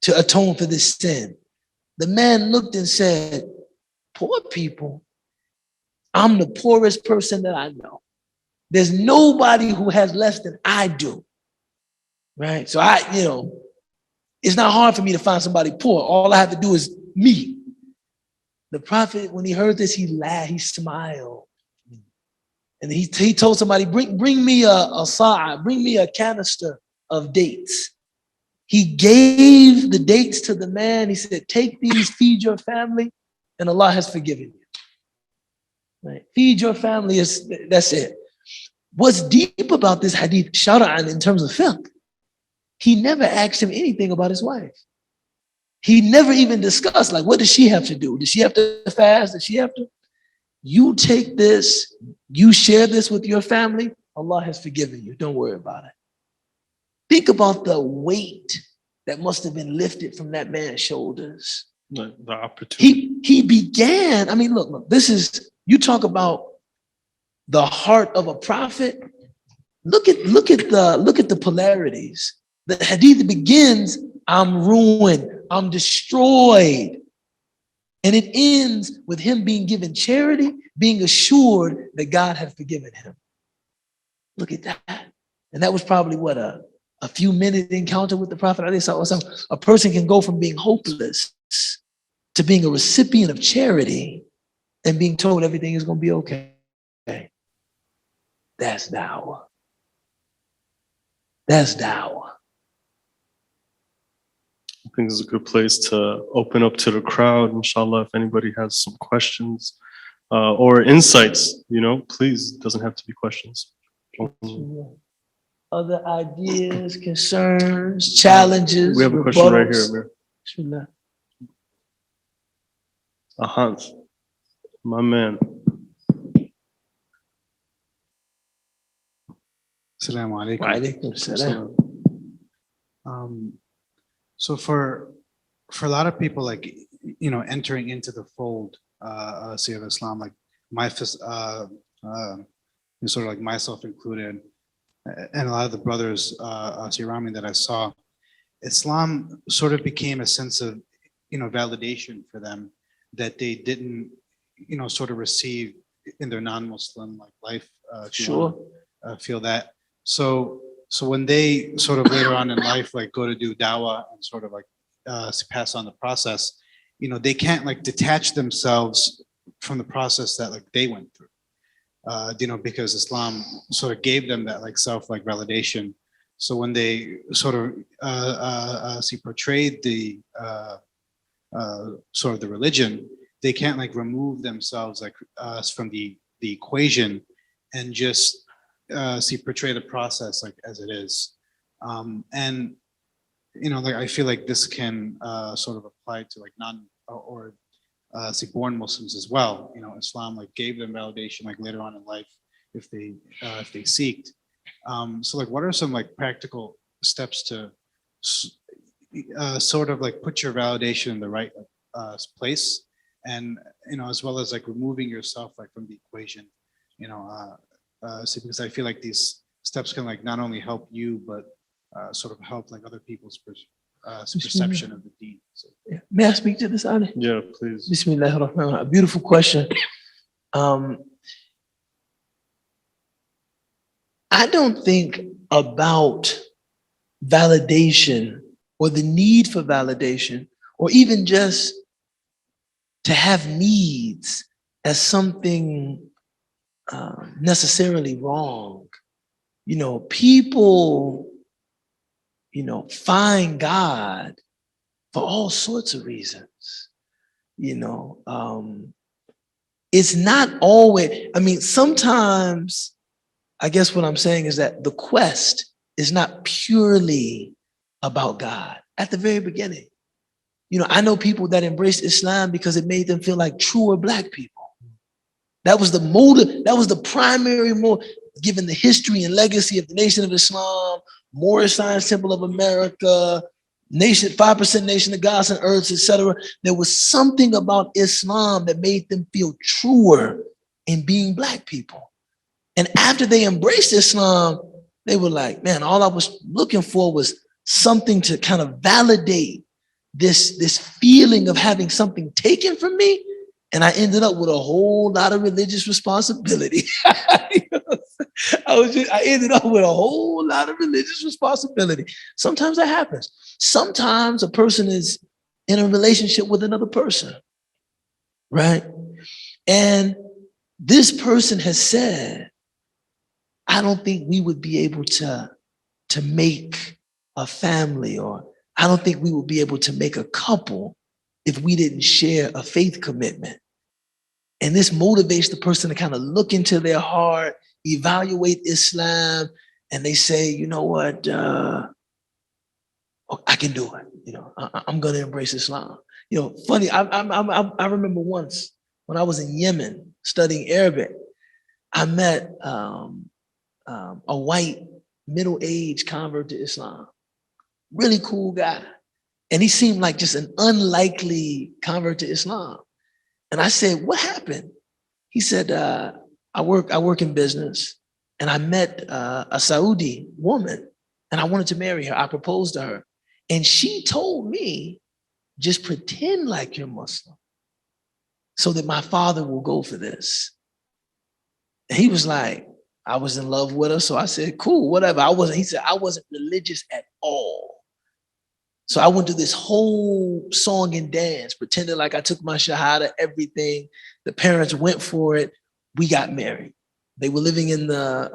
to atone for this sin. The man looked and said, poor people? I'm the poorest person that I know. There's nobody who has less than I do, right? So it's not hard for me to find somebody poor. All I have to do is me. The Prophet, when he heard this, he laughed, he smiled. And he told somebody, bring me a sa'a, bring me a canister of dates. He gave the dates to the man. He said, take these, feed your family, and Allah has forgiven you. Right? Feed your family, that's it. What's deep about this hadith, shara'an, in terms of fiqh, he never asked him anything about his wife. He never even discussed, what does she have to do? Does she have to fast? Does she have to? You take this, you share this with your family, Allah has forgiven you. Don't worry about it. Think about the weight that must have been lifted from that man's shoulders. The opportunity. He began, look, this is, you talk about the heart of a prophet. Look at the polarities. The hadith begins, I'm ruined, I'm destroyed. And it ends with him being given charity, being assured that God had forgiven him. Look at that. And that was probably a few minute encounter with the Prophet. A person can go from being hopeless to being a recipient of charity and being told everything is going to be okay. That's dawah. That's dawah. I think this is a good place to open up to the crowd, inshallah, if anybody has some questions or insights, please, it doesn't have to be questions. other ideas, concerns, challenges, We have a question right here, rebuttals? Amir. Bismillah. Hans, my man. Assalamu alaikum. Wa alaikum salam. So for a lot of people, like, entering into the fold, say of Islam, like sort of like myself included, and a lot of the brothers around me that I saw, Islam sort of became a sense of, validation for them that they didn't, sort of receive in their non-Muslim like life. If you Sure. wanna, feel that. So when they sort of later on in life, like go to do dawah and sort of like pass on the process, they can't like detach themselves from the process that like they went through, because Islam sort of gave them that like self like validation. So when they sort of portrayed the sort of the religion, they can't like remove themselves like from the equation and just portray the process like as it is. And like I feel like this can sort of apply to like non or born Muslims as well. Islam like gave them validation like later on in life if they seeked. So like what are some like practical steps to sort of like put your validation in the right place, and as well as like removing yourself like from the equation, because I feel like these steps can like not only help you but sort of help like other people's perception of the deen. So. Yeah. May I speak to this, Ali? Yeah, please. Bismillah ar-Rahman. A beautiful question. I don't think about validation or the need for validation or even just to have needs as something necessarily wrong. People, find God for all sorts of reasons. It's not always, sometimes, I guess what I'm saying is that the quest is not purely about God at the very beginning. I know people that embraced Islam because it made them feel like truer Black people. That was the motive, that was the primary motive, given the history and legacy of the Nation of Islam, Moorish Science Temple of America, nation, 5% nation of gods and earths, etc. There was something about Islam that made them feel truer in being Black people. And after they embraced Islam, they were like, man, all I was looking for was something to kind of validate this feeling of having something taken from me. And I ended up with a whole lot of religious responsibility. I ended up with a whole lot of religious responsibility. Sometimes that happens. Sometimes a person is in a relationship with another person, right? And this person has said, I don't think we would be able to make a family, or I don't think we would be able to make a couple if we didn't share a faith commitment. And this motivates the person to kind of look into their heart, evaluate Islam, and they say, you know what, I can do it. I'm going to embrace Islam. Funny, I remember once when I was in Yemen studying Arabic, I met a white middle-aged convert to Islam. Really cool guy. And he seemed like just an unlikely convert to Islam. And I said, what happened? He said, I work in business, and I met a Saudi woman, and I wanted to marry her. I proposed to her. And she told me, just pretend like you're Muslim so that my father will go for this. And he was like, I was in love with her. So I said, cool, whatever. He said, I wasn't religious at all. So I went to this whole song and dance, pretending like I took my shahada, everything. The parents went for it. We got married. They were living in the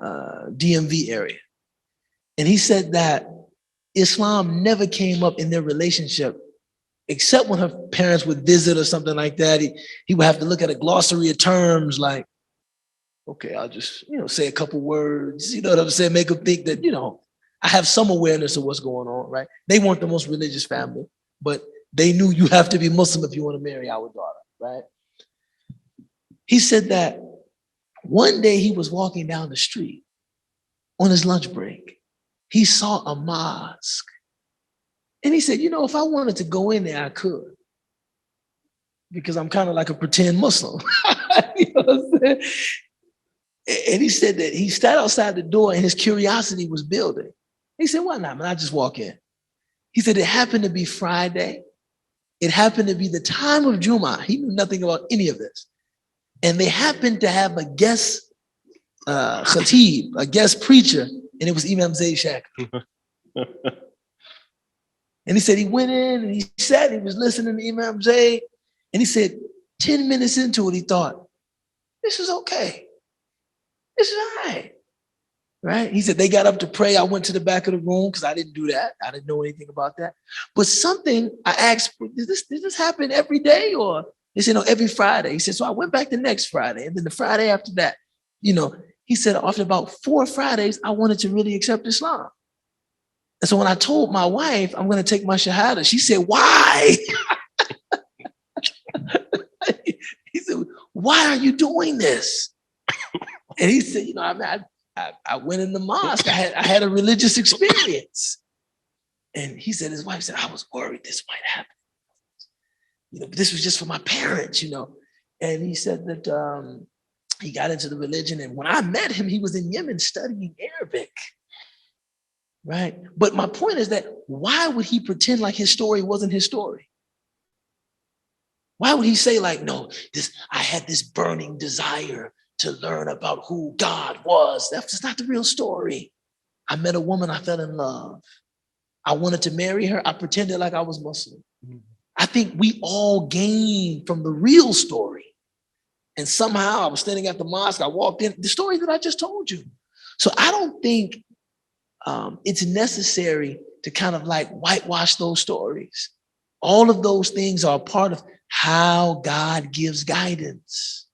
DMV area. And he said that Islam never came up in their relationship, except when her parents would visit or something like that. He would have to look at a glossary of terms like, okay, I'll just, say a couple words, you know what I'm saying? Make them think that, I have some awareness of what's going on, right? They weren't the most religious family, but they knew you have to be Muslim if you want to marry our daughter, right? He said that one day he was walking down the street on his lunch break. He saw a mosque. And he said, if I wanted to go in there, I could. Because I'm kind of like a pretend Muslim. You know what I'm saying? And he said that he sat outside the door and his curiosity was building. He said, why not, man? I just walk in. He said, it happened to be Friday. It happened to be the time of Jummah. He knew nothing about any of this. And they happened to have a guest khatib, a guest preacher, and it was Imam Zayd Shakir. And he said he went in and he sat, he was listening to Imam Zayd, and he said 10 minutes into it, he thought, this is okay. This is all right. Right? He said they got up to pray. I went to the back of the room because I didn't do that. I didn't know anything about that. But something I asked, does this happen every day? Or they said, no, every Friday. He said, so I went back the next Friday. And then the Friday after that, he said, after about 4 Fridays, I wanted to really accept Islam. And so when I told my wife, I'm going to take my Shahada, she said, why? He said, why are you doing this? And he said, I went in the mosque. I had a religious experience. And he said, his wife said, I was worried this might happen. But this was just for my parents, And he said that he got into the religion. And when I met him, he was in Yemen studying Arabic. Right? But my point is that why would he pretend like his story wasn't his story? Why would he say like, no, I had this burning desire to learn about who God was? That's just not the real story. I met a woman, I fell in love. I wanted to marry her. I pretended like I was Muslim. I think we all gain from the real story. And somehow I was standing at the mosque, I walked in, the story that I just told you. So I don't think it's necessary to kind of like whitewash those stories. All of those things are part of how God gives guidance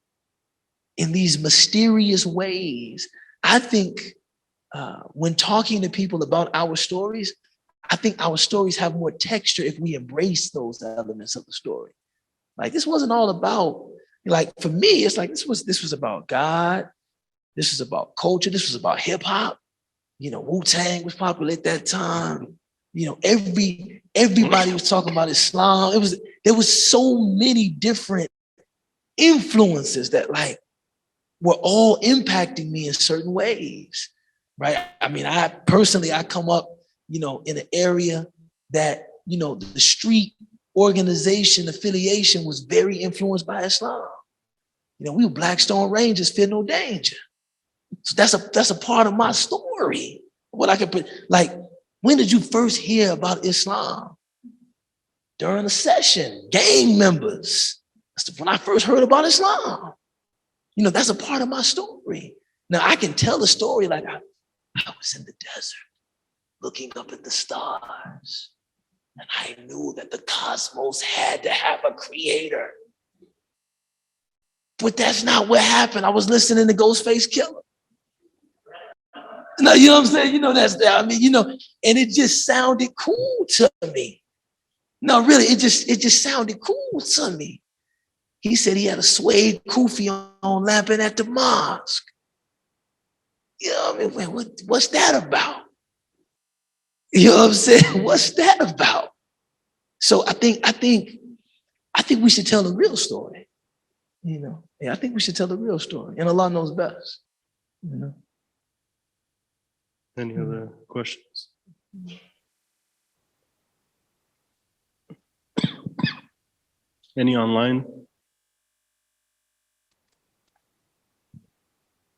in these mysterious ways. I think when talking to people about our stories, I think our stories have more texture if we embrace those elements of the story. Like this wasn't all about, like for me, it's like this was about God. This was about culture. This was about hip hop. Wu-Tang was popular at that time. Everybody was talking about Islam. There was so many different influences that like were all impacting me in certain ways, right? I mean, I come up, in an area that, the street organization affiliation was very influenced by Islam. We were Blackstone Rangers, fear no danger. So that's a part of my story. What I could put, like, when did you first hear about Islam? During a session, gang members. That's when I first heard about Islam. That's a part of my story. Now I can tell a story like I was in the desert looking up at the stars, and I knew that the cosmos had to have a creator. But that's not what happened. I was listening to Ghostface Killer. No, you know what I'm saying? And it just sounded cool to me. No, really, it just sounded cool to me. He said he had a suede kufi on lamping at the mosque. What's that about? You know what I'm saying? What's that about? So I think we should tell the real story. I think we should tell the real story, and Allah knows best. Any other questions? Any online?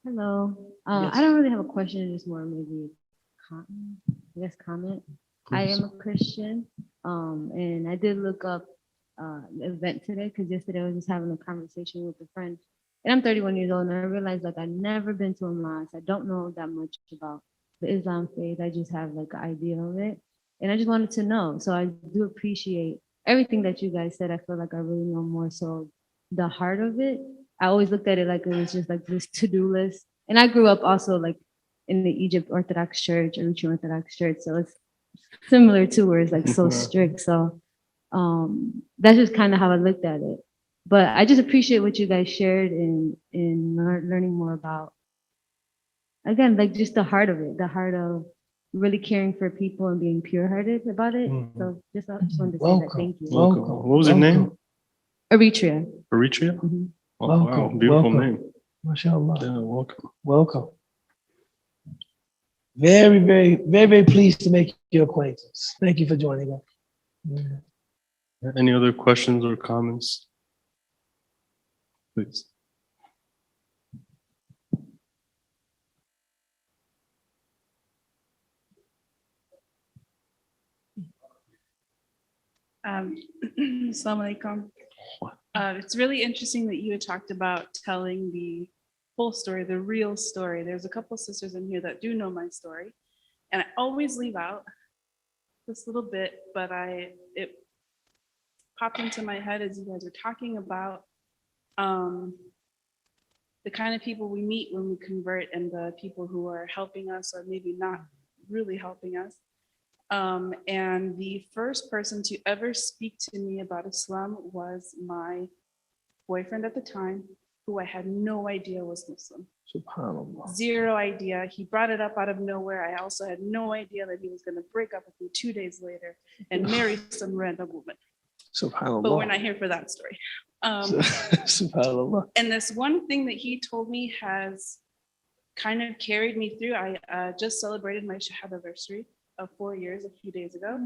Hello. Yes. I don't really have a question, just more maybe comment. I am a Christian, and I did look up the event today because yesterday I was just having a conversation with a friend, and I'm 31 years old, and I realized like I've never been to a mosque. I don't know that much about the Islam faith. I just have like an idea of it, and I just wanted to know. So I do appreciate everything that you guys said. I feel like I really know more so the heart of it. I always looked at it like it was just like this to-do list. And I grew up also like in the Egypt Orthodox Church, Eritrean Orthodox Church. So it's similar to where it's like so strict. So that's just kind of how I looked at it. But I just appreciate what you guys shared in learning more about, again, like just the heart of it, the heart of really caring for people and being pure-hearted about it. So I just wanted to say that. Thank you. Welcome. What was your name? Eritrea. Eritrea? Mhm. Oh, wow, Welcome. beautiful Welcome. name. MashaAllah. Yeah, welcome. Welcome. Very, very, very, very pleased to make your acquaintance. Thank you for joining us. Yeah. Any other questions or comments? Please. Assalamu alaikum. It's really interesting that you had talked about telling the full story, the real story. There's a couple sisters in here that do know my story, and I always leave out this little bit, but it popped into my head as you guys are talking about the kind of people we meet when we convert and the people who are helping us or maybe not really helping us. And the first person to ever speak to me about Islam was my boyfriend at the time, who I had no idea was Muslim. SubhanAllah. Zero idea. He brought it up out of nowhere. I also had no idea that he was going to break up with me 2 days later and marry some random woman. SubhanAllah. But we're not here for that story. SubhanAllah. And this one thing that he told me has kind of carried me through. I just celebrated my Shahada anniversary of 4 years a few days ago.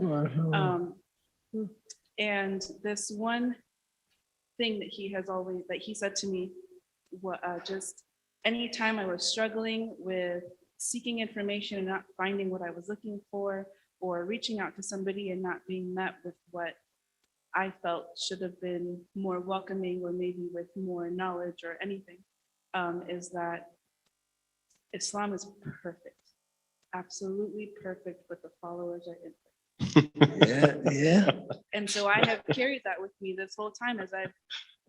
And this one thing that he said to me, just anytime I was struggling with seeking information and not finding what I was looking for, or reaching out to somebody and not being met with what I felt should have been more welcoming or maybe with more knowledge or anything, is that Islam is perfect. Absolutely perfect, but the followers are imperfect. Yeah. And so I have carried that with me this whole time as I've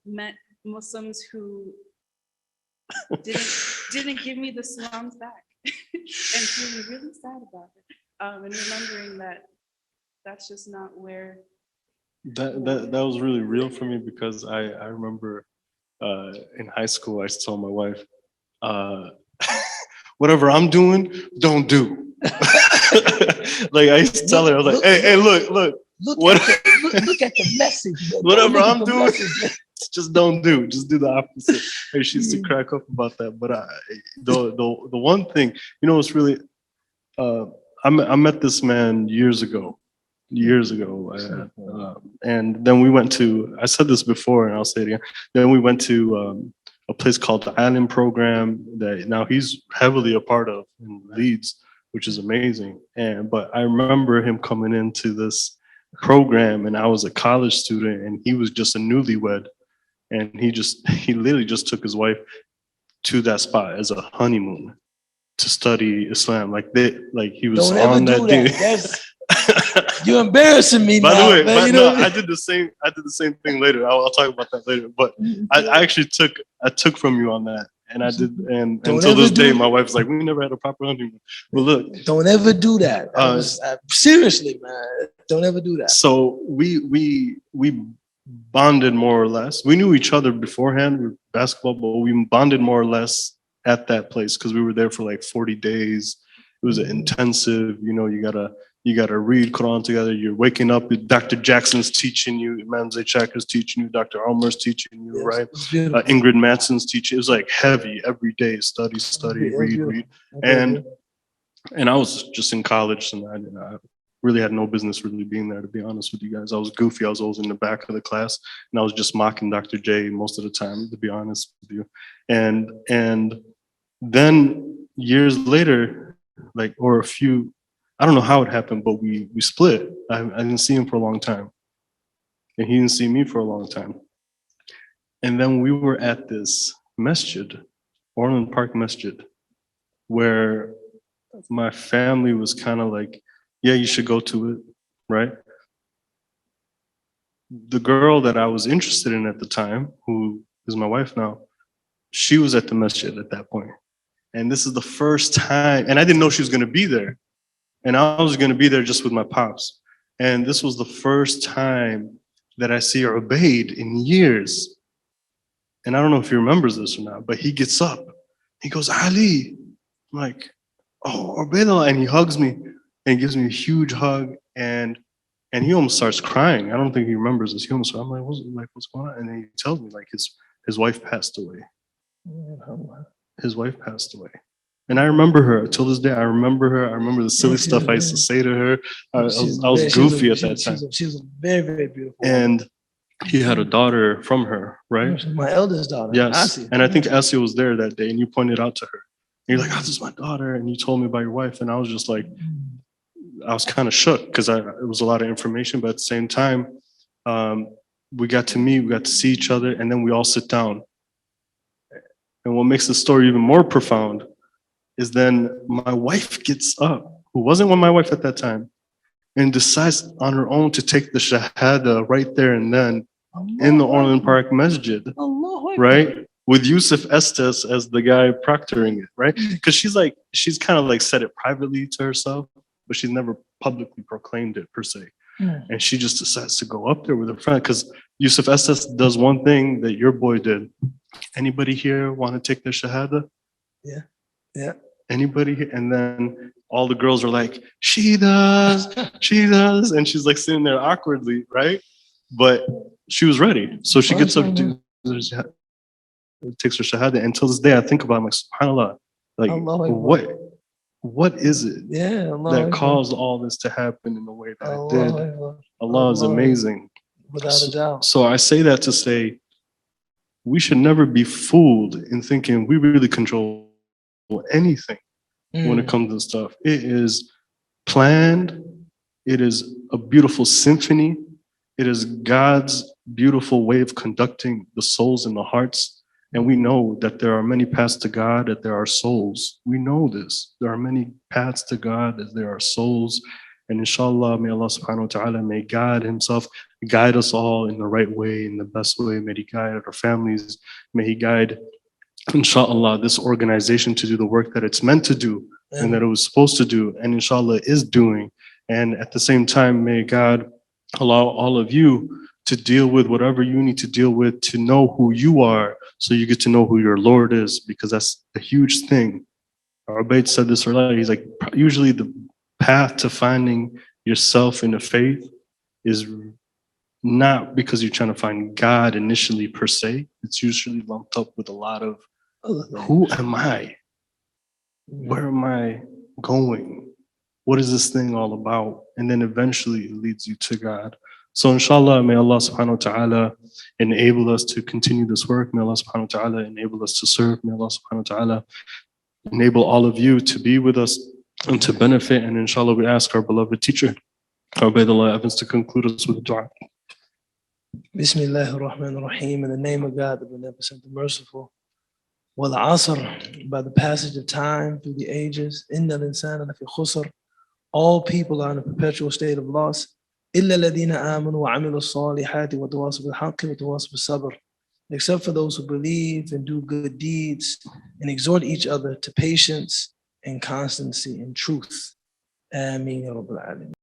met Muslims who didn't give me the salams back and feeling really sad about it. And remembering that that's just not where. That was really real for me because I remember in high school I used to tell my wife, whatever I'm doing, don't do. Like I used to tell her, I was like, hey, look. Look at the message. Whatever Look at I'm the doing, message. just don't do. Just do the opposite. And she used to crack up about that. But the one thing, it's really, I met this man years ago, and then we went to. I said this before, and I'll say it again. Then we went to a place called the Island Program that now he's heavily a part of in Leeds, which is amazing. But I remember him coming into this program, and I was a college student, and he was just a newlywed, and he literally just took his wife to that spot as a honeymoon to study Islam. Like he was Don't on ever that do thing. that. You're embarrassing me By now. the way, man, I did the same thing later. I'll talk about that later. But I actually took from you on that, and I did. And Don't until ever this day, do- my wife's like, we never had a proper honeymoon. But look, Don't ever do that. Seriously, man. Don't ever do that. so we bonded more or less. We knew each other beforehand with basketball, but we bonded more or less at that place because we were there for like 40 days. It was an intensive, you gotta read Quran together. You're waking up, Dr. Jackson's teaching you, Imam Zaychaker's teaching you, Dr. Almer's teaching you, Yes, right? it's beautiful. Ingrid Matson's teaching. It was like heavy every day, study, read. And I was just in college, and I really had no business really being there, to be honest with you guys. I was goofy. I was always in the back of the class, and I was just mocking Dr. J most of the time, to be honest with you. And then years later, I don't know how it happened, but we split. I didn't see him for a long time, and he didn't see me for a long time. And then we were at this masjid, Orland Park Masjid, where my family was kind of like, yeah, you should go to it, right? The girl that I was interested in at the time, who is my wife now, she was at the masjid at that point. And this is the first time, and I didn't know she was going to be there. And I was going to be there just with my pops. And this was the first time that I see Ubayd in years. And I don't know if he remembers this or not, but he gets up. He goes, Ali. I'm like, oh, Ubaydullah. And he hugs me and gives me a huge hug. And he almost starts crying. I don't think he remembers this. I'm like, what's going on? And then he tells me like his wife passed away. His wife passed away. And I remember her till this day. I remember her. I remember the silly stuff I used to say to her. I was goofy at that time. She was very, very beautiful. And he had a daughter from her, right? My eldest daughter. Yes. Asia. And I think Asia was there that day and you pointed out to her. And you're like, oh, this is my daughter. And you told me about your wife. And I was just like, I was kind of shook because it was a lot of information. But at the same time, we got to meet, we got to see each other, and then we all sit down. And what makes the story even more profound is then my wife gets up, who wasn't with my wife at that time, and decides on her own to take the Shahada right there and then in the Orland Park Masjid, right? With Yusuf Estes as the guy proctoring it, right? Because she's kind of like said it privately to herself, but she's never publicly proclaimed it per se. And she just decides to go up there with her friend because Yusuf Estes does one thing that your boy did. Anybody here want to take the Shahada? Yeah. Yeah. Anybody here? And then all the girls are like, she does, she does. And she's like sitting there awkwardly, right? But she was ready. So she gets up, takes her Shahada. And till this day, I think about it, I'm like, subhanAllah, like what is it that caused all this to happen in the way that it did? Allah is amazing. Without a doubt. So I say that to say, we should never be fooled in thinking we really control anything when it comes to stuff. It is planned. It is a beautiful symphony. It is God's beautiful way of conducting the souls and the hearts. And we know that there are many paths to God, that there are souls. We know this. There are many paths to God, that there are souls. And inshallah, may Allah subhanahu wa ta'ala, may God himself guide us all in the right way, in the best way. May he guide our families. May he guide, inshallah, this organization to do the work that it's meant to do and that it was supposed to do, and inshallah is doing. And at the same time, may God allow all of you to deal with whatever you need to deal with, to know who you are, so you get to know who your Lord is, because that's a huge thing. Ubayd said this earlier. He's like, usually the path to finding yourself in the faith is not because you're trying to find God initially per se. It's usually lumped up with a lot of, who am I? Where am I going? What is this thing all about? And then eventually it leads you to God. So inshallah, may Allah subhanahu wa ta'ala enable us to continue this work. May Allah subhanahu wa ta'ala enable us to serve. May Allah subhanahu wa ta'ala enable all of you to be with us and to benefit. And inshallah, we ask our beloved teacher, Ubaydullah Evens, to conclude us with dua. Bismillah ar-Rahman ar-Rahim. In the name of God, the Beneficent, the Merciful. Wal Asr, by the passage of time through the ages, Inna al-insana lafi khusr. All people are in a perpetual state of loss. إلا الذين آمنوا وعملوا الصالحات وتواصوا بالحق وتواصوا بالصبر. Except for those who believe and do good deeds and exhort each other to patience and constancy and truth. Ameen ya Rabbal Alamin.